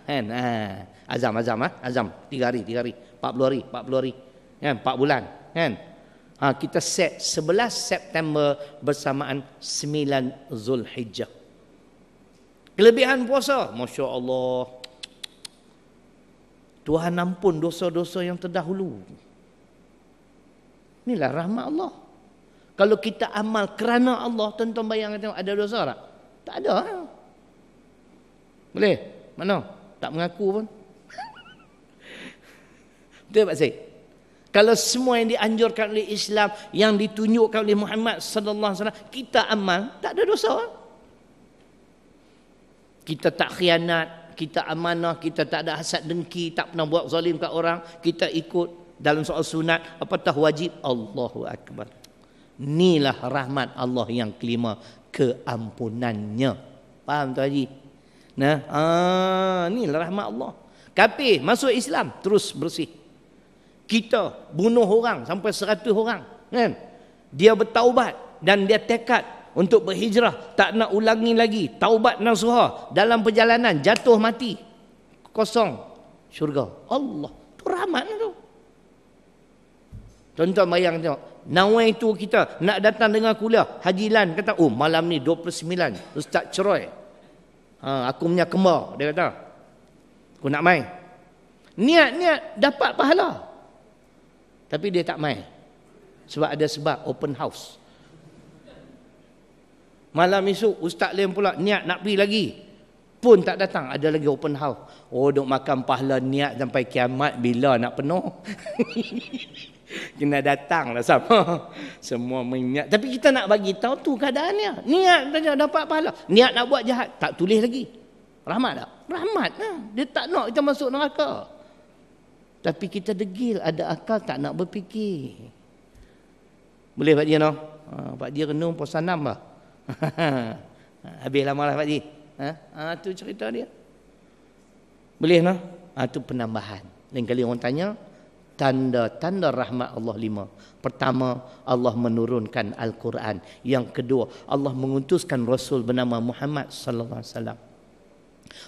Kan? Azam 3 hari, 40 hari. Kan? 4 bulan, kan? Kita set 11 September bersamaan 9 Zulhijjah. Kelebihan puasa, Masya Allah. Tuhan ampun dosa-dosa yang terdahulu. Inilah rahmat Allah. Kalau kita amal kerana Allah, tuan-tuan bayangkan tengok ada dosa tak? Tak ada. Boleh? Mana? Tak mengaku pun. Betul Pak Syed? Kalau semua yang dianjurkan oleh Islam, yang ditunjukkan oleh Muhammad sallallahu alaihi wasallam, kita amal, tak ada dosa. Kita tak khianat, kita amanah, kita tak ada hasad dengki, tak pernah buat zalim kat orang, kita ikut dalam soal sunat, apatah wajib, Allahu akbar. Inilah rahmat Allah yang kelima, keampunannya. Faham tu Haji? Nah, inilah rahmat Allah. Kafir masuk Islam terus bersih. Kita bunuh orang sampai 100 orang, kan? Dia bertaubat dan dia tekad untuk berhijrah, tak nak ulangi lagi, taubat nasuha, dalam perjalanan jatuh mati, kosong syurga. Allah, tu rahmat tu. Tuan-tuan bayang tengok, nawai tu kita nak datang dengar kuliah, Haji Lan kata, oh malam ni 29 Ustaz Ceroy, aku punya kembar, dia kata, aku nak main. Niat dapat pahala, tapi dia tak main sebab ada sebab open house. Malam esok Ustaz lain pula niat nak pergi lagi, pun tak datang, ada lagi open house. Oh, duk makan pahala niat sampai kiamat, bila nak penuh? Kena datang lah sama. Semua mengingat. Tapi kita nak bagi tahu tu keadaannya. Niat saja dapat pahala. Niat nak buat jahat, tak tulis lagi. Rahmat tak? Rahmat lah. Dia tak nak kita masuk neraka. Tapi kita degil, ada akal, tak nak berfikir. Boleh Pak Ji no? Pak Ji renung puasa 6 lah. Habis lama lah Pak Ji. Tu cerita dia. Boleh no? Tu penambahan. Lain kali orang tanya, tanda-tanda rahmat Allah 5. Pertama, Allah menurunkan Al-Quran. Yang kedua, Allah mengutuskan Rasul bernama Muhammad sallallahu alaihi wasallam,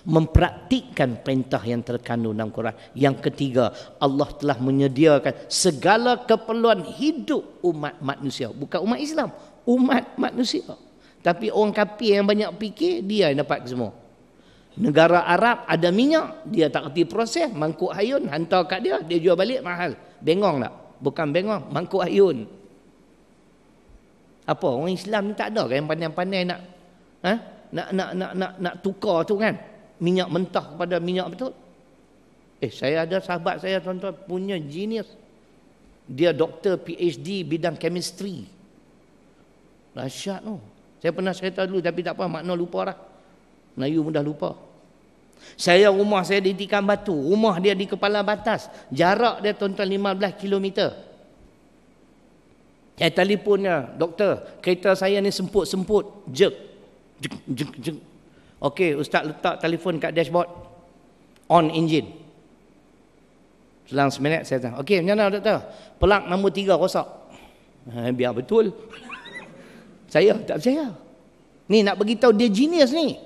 mempraktikkan perintah yang terkandung dalam Quran. Yang ketiga, Allah telah menyediakan segala keperluan hidup umat manusia. Bukan umat Islam, umat manusia. Tapi orang kafir yang banyak fikir, dia yang dapat semua. Negara Arab ada minyak, dia tak kerti proses, mangkuk hayun hantar kat dia, dia jual balik mahal. Bengong tak? Bukan bengong, mangkuk hayun. Apa orang Islam ni tak ada kan yang pandai-pandai nak tukar tu kan, minyak mentah kepada minyak betul. Saya ada sahabat saya tuan-tuan punya genius. Dia doktor PhD bidang chemistry. Dahsyat tu. Saya pernah cerita dulu tapi tak apa, makna lupa dah. Melayu mudah lupa. Rumah saya di Tikam Batu, rumah dia di Kepala Batas. Jarak dia tuan-tuan 15 km. Saya telefonnya, doktor, kereta saya ni semput-semput, jerk. Jeng. Okey, Ustaz letak telefon kat dashboard. On engine. Selang seminit saya tanya, okey, macam mana doktor? Pelak nombor 3 rosak. Biar betul. Saya tak percaya. Ni nak beritahu dia genius ni.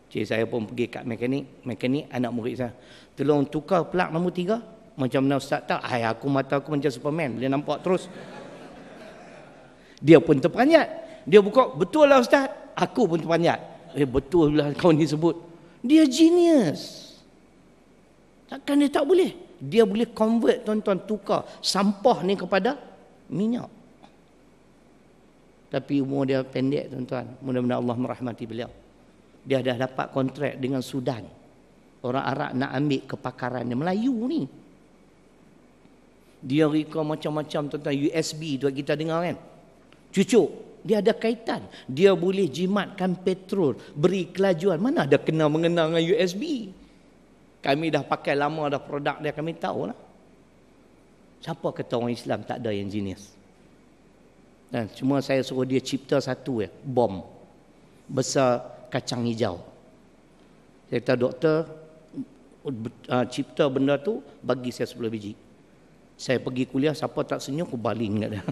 Cik saya pun pergi kat mekanik anak murid saya. Tolong tukar pelak nombor 3. Macam mana Ustaz tak? Aku mata aku macam Superman, boleh nampak terus. Dia pun terperanjat. Dia buka, betul lah Ustaz. Aku pun terperanjat. Betul lah kau ni sebut. Dia genius. Takkan dia tak boleh? Dia boleh convert tuan-tuan, tukar sampah ni kepada minyak. Tapi umur dia pendek tuan-tuan. Mudah-mudahan Allah merahmati beliau. Dia dah dapat kontrak dengan Sudan. Orang Arab nak ambil kepakaran dia. Melayu ni. Dia reka macam-macam tuan-tuan. USB tu kita dengar kan. Cucuk. Dia ada kaitan. Dia boleh jimatkan petrol. Beri kelajuan. Mana ada kena mengenal dengan USB. Kami dah pakai lama dah produk dia. Kami tahu lah. Siapa kata orang Islam tak ada yang jenis? Dan cuma saya suruh dia cipta satu bom. Besar kacang hijau. Saya kata doktor, cipta benda tu, bagi saya 10 biji. Saya pergi kuliah, siapa tak senyum, aku baling kat dia.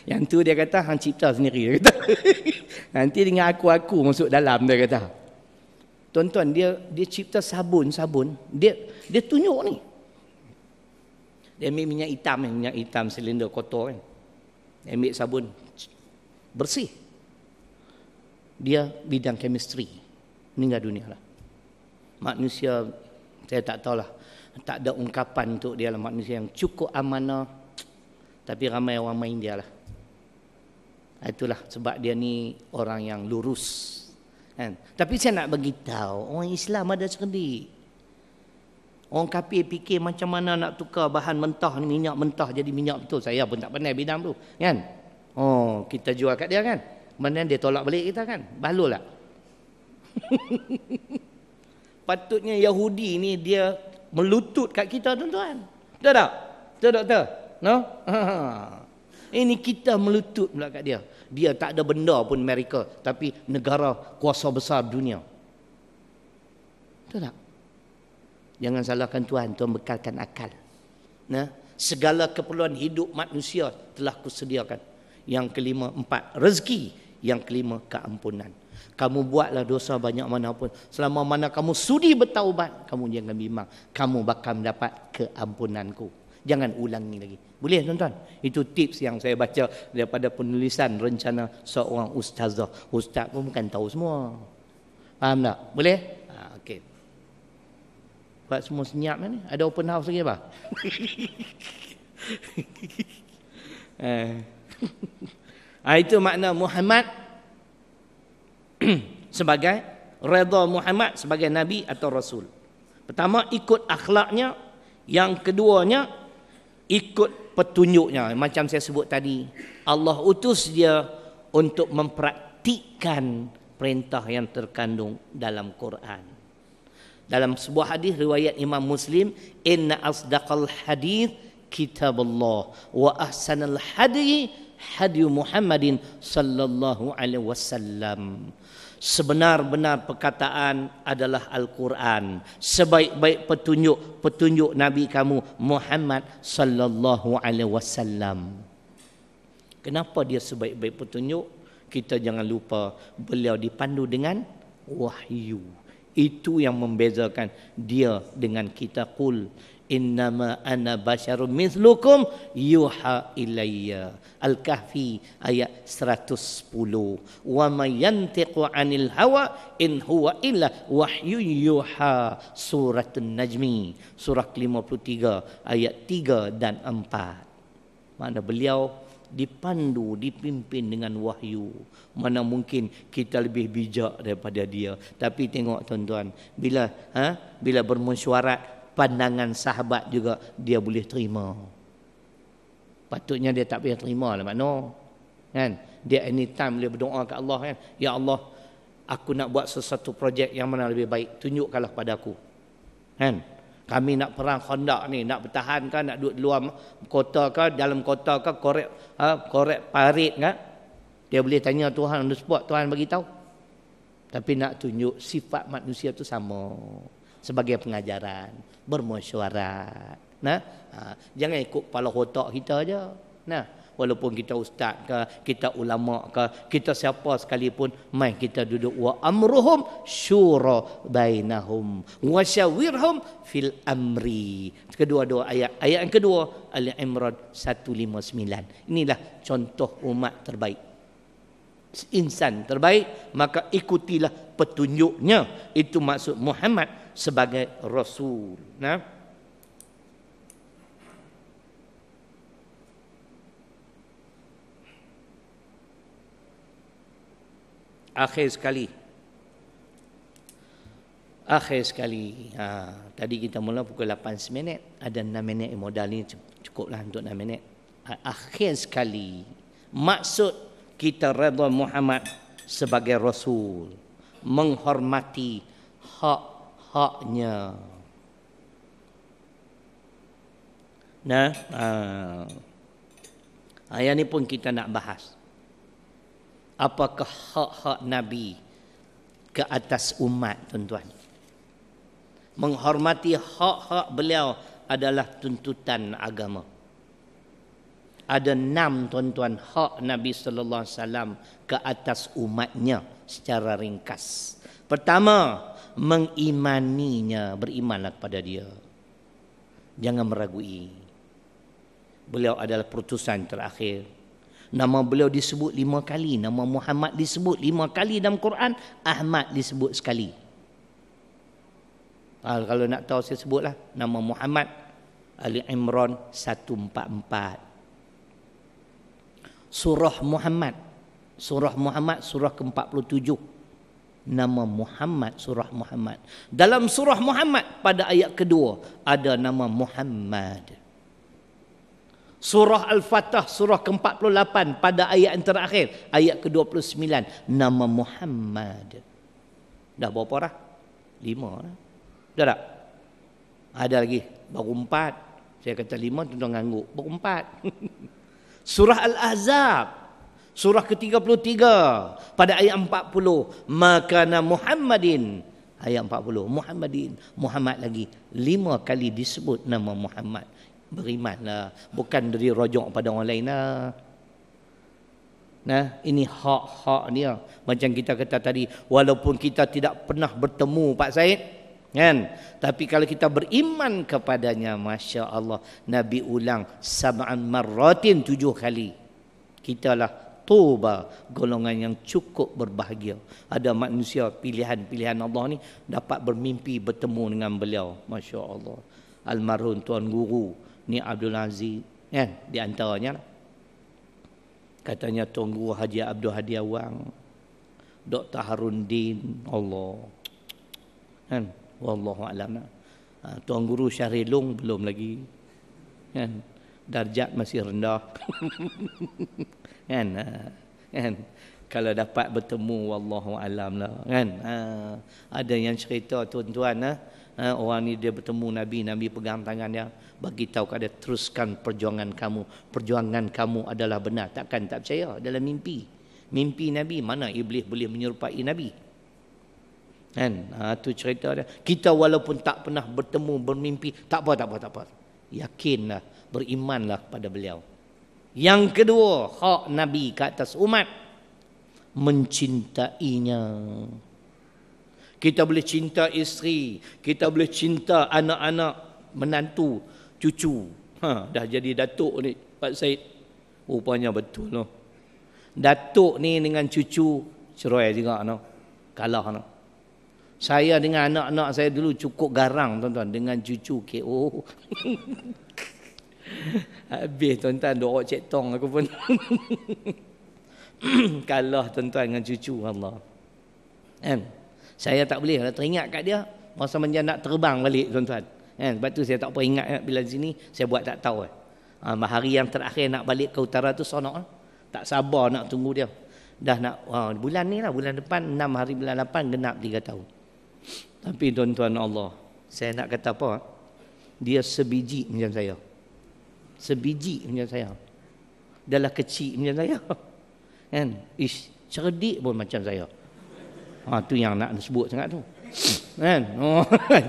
Yang tu dia kata, hang cipta sendiri. Dia kata. Nanti dengan aku masuk dalam, dia kata. Tuan-tuan, dia cipta sabun. Dia tunjuk ni. Dia ambil minyak hitam silinder kotor kan. Dia ambil sabun, bersih. Dia bidang chemistry. Meninggal dunia lah. Manusia, saya tak tahulah. Tak ada ungkapan untuk dia lah. Manusia yang cukup amanah. Tapi ramai orang main dia lah. Itulah sebab dia ni orang yang lurus. Kan? Tapi saya nak bagi tahu, orang Islam ada cerdik. Orang kafir fikir macam mana nak tukar bahan mentah ni, minyak mentah jadi minyak betul. Saya pun tak pandai bidang tu, kan? Oh, kita jual kat dia kan. Kemudian dia tolak balik kita kan. Balul tak? Patutnya Yahudi ni dia melutut kat kita, tuan-tuan. Betul tak? Betul, doktor? No? Ini kita melutut pula kat dia. Dia tak ada benda pun Amerika, tapi negara kuasa besar dunia. Betul tak? Jangan salahkan Tuhan, Tuhan bekalkan akal. Nah, segala keperluan hidup manusia telah kusediakan. Yang kelima, 4, rezeki. Yang kelima, keampunan. Kamu buatlah dosa banyak mana pun, selama mana kamu sudi bertaubat, kamu jangan bimbang, kamu bakal mendapat keampunanku. Jangan ulangi lagi. Boleh tuan-tuan? Itu tips yang saya baca daripada penulisan rencana seorang ustazah. Ustaz pun bukan tahu semua. Faham tak? Boleh? Okey. Buat semua senyap ni. Ada open house lagi apa? Itu makna Muhammad sebagai redha Muhammad sebagai Nabi atau Rasul. Pertama, ikut akhlaknya. Yang keduanya, ikut petunjuknya. Macam saya sebut tadi, Allah utus dia untuk mempraktikkan perintah yang terkandung dalam Quran. Dalam sebuah hadis riwayat Imam Muslim, inna asdaqal hadis kitabullah wa ahsanal hadi hadi Muhammadin sallallahu alaihi wasallam. Sebenar-benar perkataan adalah Al-Quran. Sebaik-baik petunjuk Nabi kamu Muhammad sallallahu alaihi wasallam. Kenapa dia sebaik-baik petunjuk? Kita jangan lupa beliau dipandu dengan wahyu. Itu yang membezakan dia dengan kita. Qul innama ana basyarum mithlukum yuha ilayya. Al-Kahfi ayat 110. Wa may yantiqu 'anil hawa in huwa illa wahyu yuha. Surah An-Najmi surah 53 ayat 3 dan 4. Makna beliau dipandu, dipimpin dengan wahyu. Mana mungkin kita lebih bijak daripada dia. Tapi tengok tuan-tuan, bila bermesyuarat, pandangan sahabat juga dia boleh terima. Patutnya dia tak boleh terima lah makna. Kan? Dia anytime boleh berdoa ke Allah kan. Ya Allah, aku nak buat sesuatu projek yang mana lebih baik. Tunjukkanlah pada aku. Kan? Kami nak perang Khandaq ni, nak bertahan kan, nak duduk luar kota ke, dalam kota ke, korek parit kan. Dia boleh tanya Tuhan on the spot, Tuhan bagi tahu. Tapi nak tunjuk sifat manusia tu sama. Sebagai pengajaran, bermesyuarat. Nah, jangan ikut kepala otak kita aja. Nah, walaupun kita ustaz ke, kita ulama ke, kita siapa sekalipun, mai kita duduk wa amruhum syura bainahum wa syawirhum fil amri. Kedua-dua ayat. Ayat yang kedua Ali Imran 159. Inilah contoh umat terbaik. Insan terbaik, maka ikutilah petunjuknya. Itu maksud Muhammad sebagai Rasul. Nah, akhir sekali, tadi kita mula pukul 8 minit, ada 6 minit modal ni cukuplah untuk 6 minit. Akhir sekali, maksud kita redha Muhammad sebagai Rasul, menghormati hak-haknya. Nah, ayat ni pun kita nak bahas. Apakah hak-hak Nabi ke atas umat, tuan-tuan? Menghormati hak-hak beliau adalah tuntutan agama. Ada 6 tuan-tuan hak Nabi sallallahu alaihi wasallam ke atas umatnya secara ringkas. Pertama, mengimaninya, berimanlah kepada dia. Jangan meragui. Beliau adalah perutusan terakhir. Nama beliau disebut 5 kali. Nama Muhammad disebut 5 kali dalam Quran. Ahmad disebut sekali. Kalau nak tahu saya sebutlah. Nama Muhammad Ali Imran 144. Surah Muhammad Surah Muhammad surah ke-47. Nama Muhammad, surah Muhammad. Dalam surah Muhammad pada ayat kedua ada nama Muhammad. Surah Al-Fatah surah ke-48 pada ayat yang terakhir, ayat ke-29, nama Muhammad. Dah berapa dah? 5 dah. Dah tak? Ada lagi, baru 4. Saya kata 5, tuan-tuan ngangguk. Baru 4. Surah Al-Ahzab surah ke-33 pada ayat 40, makana Muhammadin, ayat 40, Muhammadin, Muhammad lagi 5 kali disebut nama Muhammad. Berimanlah, bukan dari rojok pada orang lain lah. Nah, ini hak-hak dia. Macam kita kata tadi, walaupun kita tidak pernah bertemu Pak Said, kan? Tapi kalau kita beriman kepadanya, Masya Allah, Nabi ulang 7 marratin, 7 kali. Kita lah tuba, golongan yang cukup berbahagia. Ada manusia pilihan-pilihan Allah ni dapat bermimpi bertemu dengan beliau. Masya Allah. Almarhum Tuan Guru ni Abdul Aziz, kan? Di antaranya katanya Tuan Guru Haji Abdul Hadi Awang, Dr. Harundin, Allah, kan? Wallahu a'lam. Tuan Guru Syahrilung belum lagi, kan? Darjat masih rendah. Kan? Kan? Kalau dapat bertemu, wallahu a'lam lah, kan? Ada yang cerita tuan-tuan, orang ni dia bertemu Nabi, Nabi pegang tangan dia, bagi tahu kepada teruskan perjuangan kamu. Perjuangan kamu adalah benar. Takkan tak percaya dalam mimpi. Mimpi Nabi, mana iblis boleh menyerupai Nabi? Kan? Tu cerita dia. Kita walaupun tak pernah bertemu, bermimpi, tak apa. Yakinlah, berimanlah pada beliau. Yang kedua, hak Nabi ke atas umat, mencintainya. Kita boleh cinta isteri, kita boleh cinta anak-anak, menantu, cucu. Dah jadi datuk ni Pak Said. Rupanya betul noh. Datuk ni dengan cucu cerai juga noh. Kalah noh. Saya dengan anak-anak saya dulu cukup garang tuan-tuan, dengan cucu KO. Habis tuan-tuan duk cek tong aku pun. Kalah tuan-tuan dengan cucu Allah. Kan? Saya tak boleh teringat kat dia masa menjadi nak terbang balik tuan-tuan. Sebab tu saya tak apa ingat bila sini saya buat tak tahu. Hari yang terakhir nak balik ke utara tu sonok. Tak sabar nak tunggu dia. Dah nak bulan ni lah, bulan depan 6 hari bulan 8 genap 3 tahun. Tapi tuan-tuan Allah, saya nak kata apa? Dia sebiji macam saya. Sebiji macam saya. Dah lah kecil macam saya. Kan? Cerdik pun macam saya. Tu yang nak sebut sangat tu. Kan?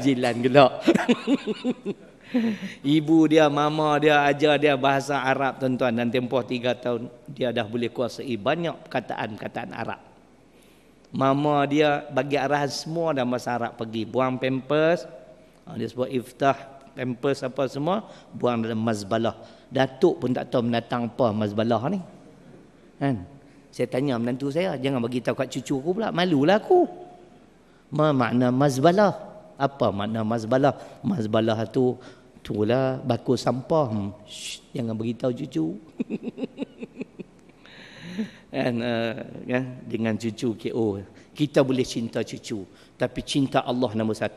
Jilan gelak. Ibu dia, mama dia ajar dia bahasa Arab tuan-tuan, dan tempoh 3 tahun dia dah boleh kuasai banyak perkataan-perkataan Arab. Mama dia bagi arahan semua dalam bahasa Arab, pergi buang pampers, dia sebut iftah pampers apa semua, buang dalam mazbalah. Datuk pun tak tahu menatang apa mazbalah ni. Kan? Saya tanya menantu saya, jangan bagi tahu kat cucu aku pula, malulah aku. Apa makna mazbalah? Apa makna mazbalah? Mazbalah tu itulah baku sampah. Jangan beritahu cucu. Kan, dengan cucu KO. Kita boleh cinta cucu, tapi cinta Allah nombor 1.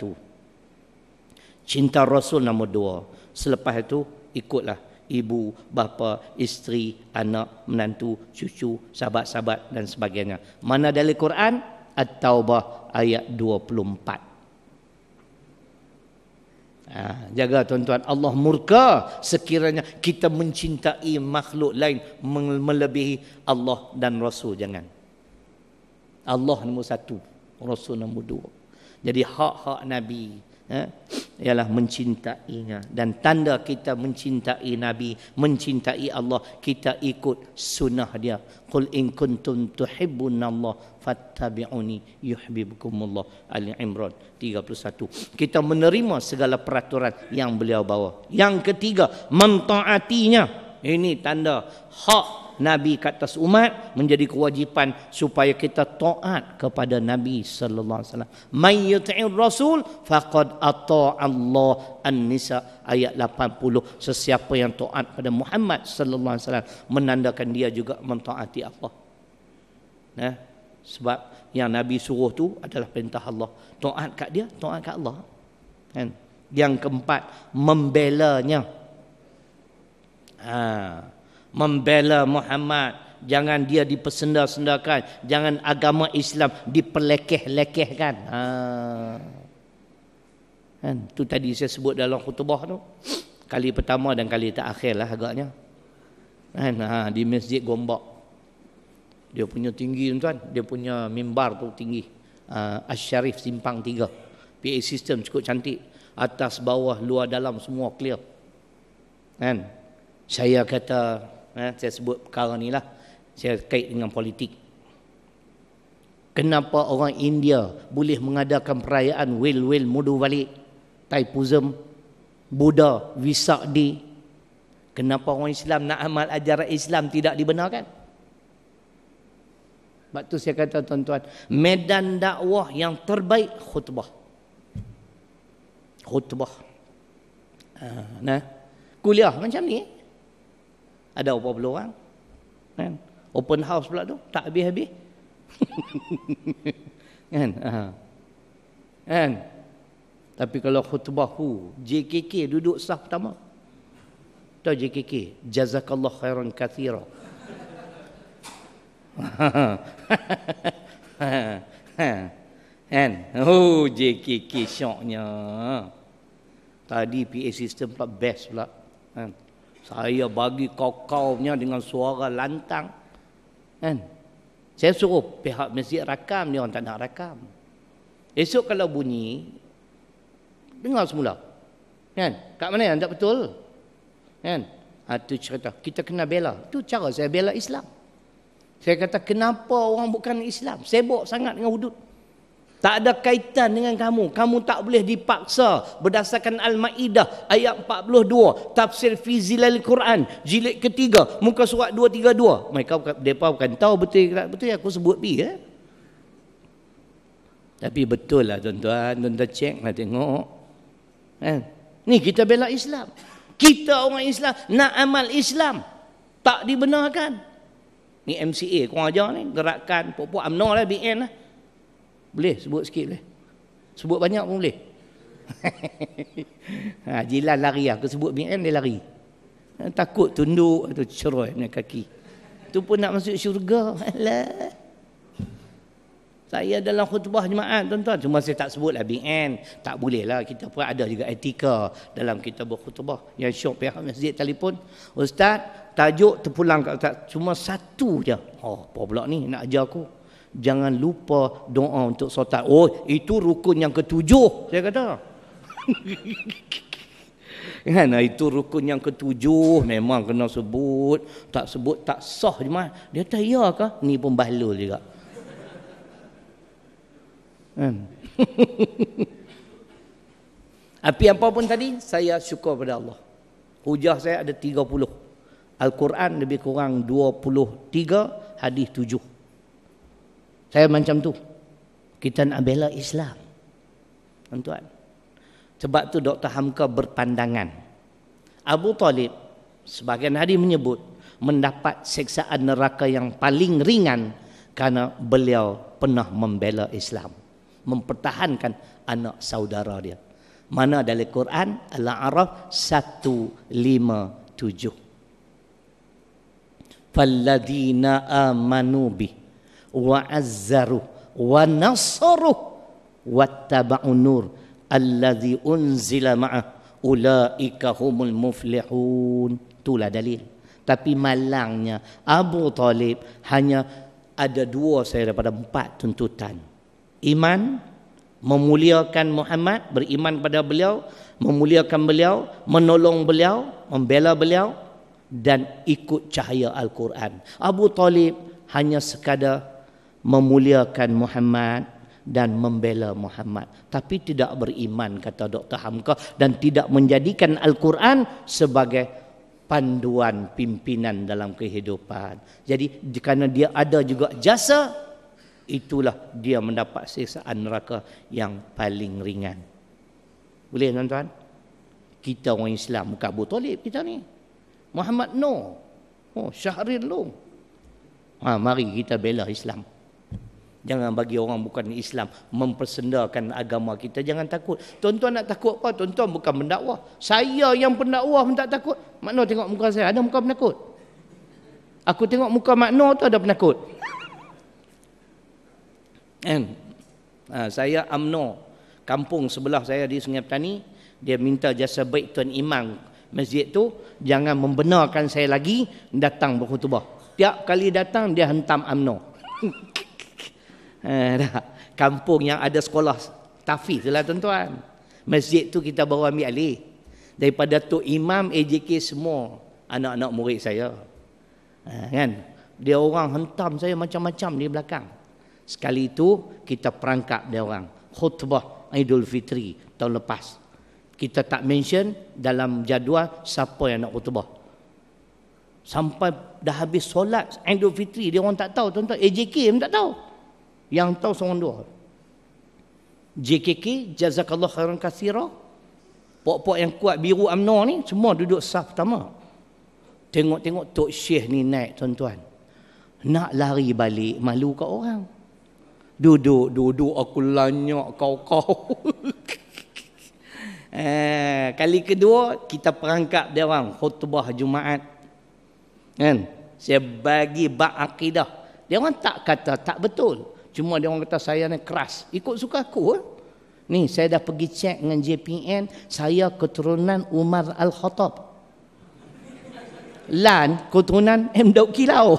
Cinta Rasul nombor 2. Selepas itu ikutlah ibu, bapa, isteri, anak, menantu, cucu, sahabat-sahabat dan sebagainya. Mana dari Quran? At-Taubah ayat 24. Jaga tuan-tuan, Allah murka sekiranya kita mencintai makhluk lain melebihi Allah dan Rasul. Jangan. Allah nombor 1, Rasul nombor 2. Jadi hak-hak Nabi ialah mencintainya, dan tanda kita mencintai Nabi, mencintai Allah, kita ikut sunnah dia. Qul in kuntum tuhibbunallah fattabi'uni yuhibbukumullah. Ali Imran 31. Kita menerima segala peraturan yang beliau bawa. Yang ketiga, mentaatinya. Ini tanda hak Nabi ke atas umat, menjadi kewajipan supaya kita taat kepada Nabi sallallahu alaihi wasallam. May yuti'ir rasul faqad ata'a Allah. An-Nisa ayat 80. Sesiapa yang taat pada Muhammad sallallahu alaihi wasallam menandakan dia juga mentaati Allah. Nah, sebab yang Nabi suruh tu adalah perintah Allah. Taat kat dia, taat kat Allah. Kan? Yang keempat, membelanya. Membela Muhammad. Jangan dia dipersenda-sendakan. Jangan agama Islam diperlekeh-lekehkan. Kan? Tu tadi saya sebut dalam khutbah tu. Kali pertama dan kali terakhir lah agaknya. Kan? Di Masjid Gombak. Dia punya tinggi tuan. Dia punya mimbar tu tinggi. Asy-Syarif Simpang 3. PA system cukup cantik. Atas, bawah, luar, dalam semua clear. Kan? Saya kata, saya sebut perkara ni lah. Saya kait dengan politik. Kenapa orang India boleh mengadakan perayaan Wil Mudu Balik, Taipusam, Buddha, Vesak Day? Kenapa orang Islam nak amal ajaran Islam tidak dibenarkan? Sebab tu saya kata tuan-tuan, medan dakwah yang terbaik khutbah. Khutbah. Kuliah macam ni. Ada berapa puluh orang? Kan? Open house pula tu, tak habis-habis. Kan? Kan? Tapi kalau khutbah JKK duduk saf pertama. Tahu JKK? Jazakallah khairan kathira. Kan? JKK syoknya. Tadi PA system pula best pula. Kan? Saya bagi kau-kaunya dengan suara lantang. Kan? Saya suruh pihak masjid rakam, dia orang tak nak rakam. Esok kalau bunyi, dengar semula. Kan? Kat mana yang tak betul? Kan? Itu cerita. Kita kena bela. Itu cara saya bela Islam. Saya kata, kenapa orang bukan Islam? Sibuk sangat dengan hudud. Tak ada kaitan dengan kamu. Kamu tak boleh dipaksa berdasarkan Al-Ma'idah ayat 42. Tafsir fi zilal Quran. Jilid ketiga. Muka surat 232. Mereka bukan tahu betul aku sebut pi. Tapi betul lah tuan-tuan. Tuan-tuan cek lah tengok. Ni kita bela Islam. Kita orang Islam nak amal Islam. Tak dibenarkan. Ni MCA korang ajar ni. Gerakan pokok UMNO lah BN lah. Boleh sebut sikit boleh. Sebut banyak pun boleh. Jilan lari aku sebut BN dia lari. Takut tunduk atau cerai dengan kaki. Tu pun nak masuk syurga. Alah. Saya dalam khutbah jemaat tuan-tuan. Cuma saya tak sebut lah BN. Tak boleh lah. Kita pun ada juga etika dalam kita berkhutbah. Yang syok pihak masjid telefon. Ustaz, tajuk terpulang kat Ustaz. Cuma satu je. Apa pula ni nak ajar aku? Jangan lupa doa untuk solat. Itu rukun yang ketujuh. Saya kata. Kan, itu rukun yang ketujuh. Memang kena sebut. Tak sebut tak sah jemaah. Dia kata ya ke? Ni pun bahlul juga. Tapi apapun tadi, saya syukur pada Allah. Hujah saya ada 30. Al-Quran lebih kurang 23, hadis 7. Saya macam tu. Kita nak bela Islam. Tuan-tuan. Sebab tu Dr. Hamka berpandangan. Abu Talib, sebagian hadis menyebut, mendapat siksaan neraka yang paling ringan kerana beliau pernah membela Islam. Mempertahankan anak saudara dia. Mana dalam Quran? Al-A'raf 157. Falladzina amanu bih wa azzaru wa nasaru wattaba'un nur allazi unzila ma'ah ulaika humul muflihun. Itulah dalil. Tapi malangnya Abu Talib hanya ada 2 saya daripada 4 tuntutan. Iman, memuliakan Muhammad, beriman pada beliau, memuliakan beliau, menolong beliau, membela beliau, dan ikut cahaya Al-Quran. Abu Talib hanya sekadar memuliakan Muhammad dan membela Muhammad, tapi tidak beriman, kata Dr. Hamka, dan tidak menjadikan Al-Quran sebagai panduan pimpinan dalam kehidupan. Jadi kerana dia ada juga jasa, itulah dia mendapat siksaan neraka yang paling ringan. Boleh tuan-tuan? Kita orang Islam, bukan Abu Talib kita ni. Muhammad no. Syahrir lu. Mari kita bela Islam. Jangan bagi orang bukan Islam mempersendakan agama kita. Jangan takut. Tuan-tuan nak takut apa? Tuan-tuan bukan pendakwah. Saya yang pendakwah pun tak takut. Makna tengok muka saya, ada muka penakut? Aku tengok muka makna tu ada penakut. Saya UMNO, kampung sebelah saya di Sungai Petani, dia minta jasa baik Tuan Imam masjid tu jangan membenarkan saya lagi datang berkhutbah. Tiap kali datang dia hentam UMNO. Kampung yang ada sekolah tahfiz tu lah tuan-tuan. Masjid tu kita baru ambil alih daripada Tok Imam, AJK, semua anak-anak murid saya. Kan? Dia orang hentam saya macam-macam di belakang. Sekali itu kita perangkap dia orang. Khutbah Aidul Fitri tahun lepas. Kita tak mention dalam jadual siapa yang nak khutbah. Sampai dah habis solat Aidul Fitri, dia orang tak tahu tuan-tuan. AJK pun tak tahu. Yang tahu seorang dua. JKK, Jazakallah Khairan Katsira. Pok-pok yang kuat biru UMNO ni semua duduk saf pertama. Tengok-tengok Tok Syekh ni naik tuan-tuan. Nak lari balik, malu kat orang. Duduk aku lanyak kau. Kali kedua kita perangkap dia orang khutbah Jumaat. Kan? Saya bagi bab akidah. Dia orang tak kata tak betul. Cuma dia orang kata saya ni keras. Ikut suka aku. Ni saya dah pergi cek dengan JPN. Saya keturunan Umar Al-Khattab. Lan keturunan M. Daud Kilau.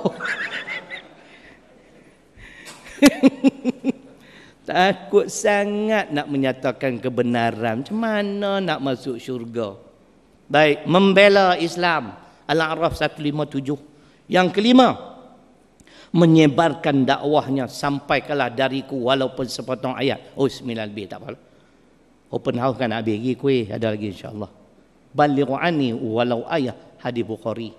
Takut sangat nak menyatakan kebenaran. Macam mana nak masuk syurga? Baik, membela Islam. Al-A'raf 157. Yang kelima, menyebarkan dakwahnya sampaikanlah dariku walaupun sepotong ayat. 9 lebih tak apa. Open house kan nak bagi kuih, ada lagi insya-Allah. Balighu anni walau ayat, hadis Bukhari.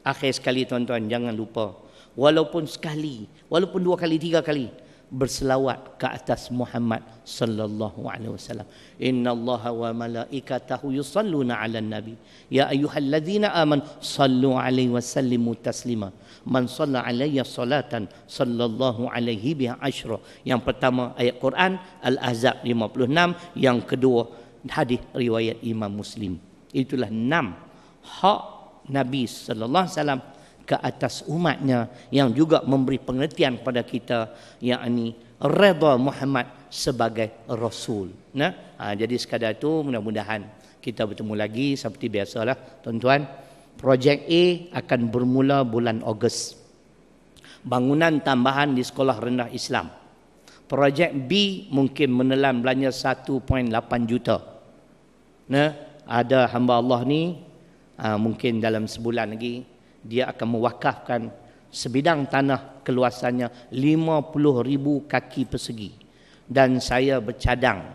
Akhir sekali tuan-tuan, jangan lupa walaupun sekali, walaupun 2 kali, 3 kali berselawat ke atas Muhammad sallallahu alaihi wasallam. Innallaha wa malaikatahu yusalluna 'alan nabi ya ayyuhalladzina amanu sallu 'alaihi wa sallimu taslima. Man shalla 'alayya salatan sallallahu alaihi biha asyra. Yang pertama ayat Quran Al-Ahzab 56, yang kedua hadis riwayat Imam Muslim. Itulah 6 hak Nabi sallallahu alaihi wasallam ke atas umatnya, yang juga memberi pengertian kepada kita, yakni redha Muhammad sebagai Rasul. Jadi sekadar itu, mudah-mudahan kita bertemu lagi seperti biasalah tuan-tuan. Projek A akan bermula bulan Ogos. Bangunan tambahan di sekolah rendah Islam. Projek B mungkin menelan belanja 1.8 juta. Ada hamba Allah ni mungkin dalam sebulan lagi dia akan mewakafkan sebidang tanah keluasannya 50,000 kaki persegi. Dan saya bercadang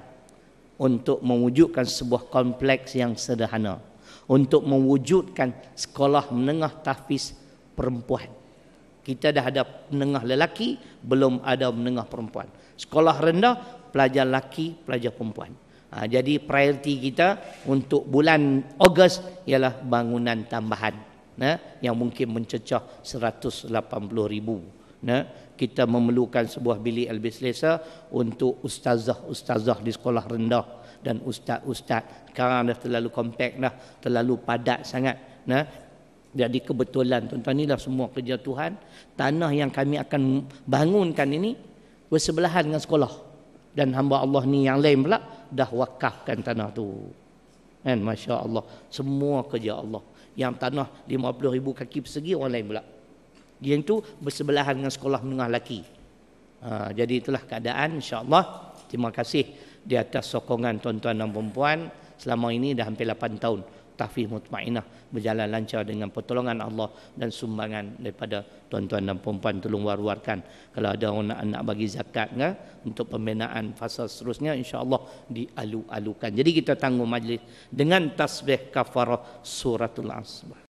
untuk mewujudkan sebuah kompleks yang sederhana, untuk mewujudkan sekolah menengah tahfiz perempuan. Kita dah ada menengah lelaki, belum ada menengah perempuan. Sekolah rendah, pelajar lelaki, pelajar perempuan. Jadi prioriti kita untuk bulan Ogos ialah bangunan tambahan. Yang mungkin mencecah 180,000. Kita memerlukan sebuah bilik lebih selesa untuk ustazah-ustazah di sekolah rendah dan ustaz-ustaz. Sekarang dah terlalu kompak dah, terlalu padat sangat. Jadi kebetulan tuan-tuan, inilah semua kerja Tuhan. Tanah yang kami akan bangunkan ini bersebelahan dengan sekolah. Dan hamba Allah ni yang lain pula dah wakafkan tanah tu. Kan, Masya Allah. Semua kerja Allah. Yang tanah 50,000 kaki persegi orang lain pula. Yang itu bersebelahan dengan sekolah menengah lelaki. Jadi itulah keadaan, insya-Allah. Terima kasih di atas sokongan tuan-tuan dan puan-puan. Selama ini dah hampir 8 tahun tahfiz mutmainah berjalan lancar dengan pertolongan Allah dan sumbangan daripada tuan-tuan dan puan-puan. Tolong war-warkan kalau ada orang nak bagi zakat untuk pembinaan fasa seterusnya, insya-Allah dialu-alukan. Jadi kita tangguh majlis dengan tasbih kafarah suratul Asr.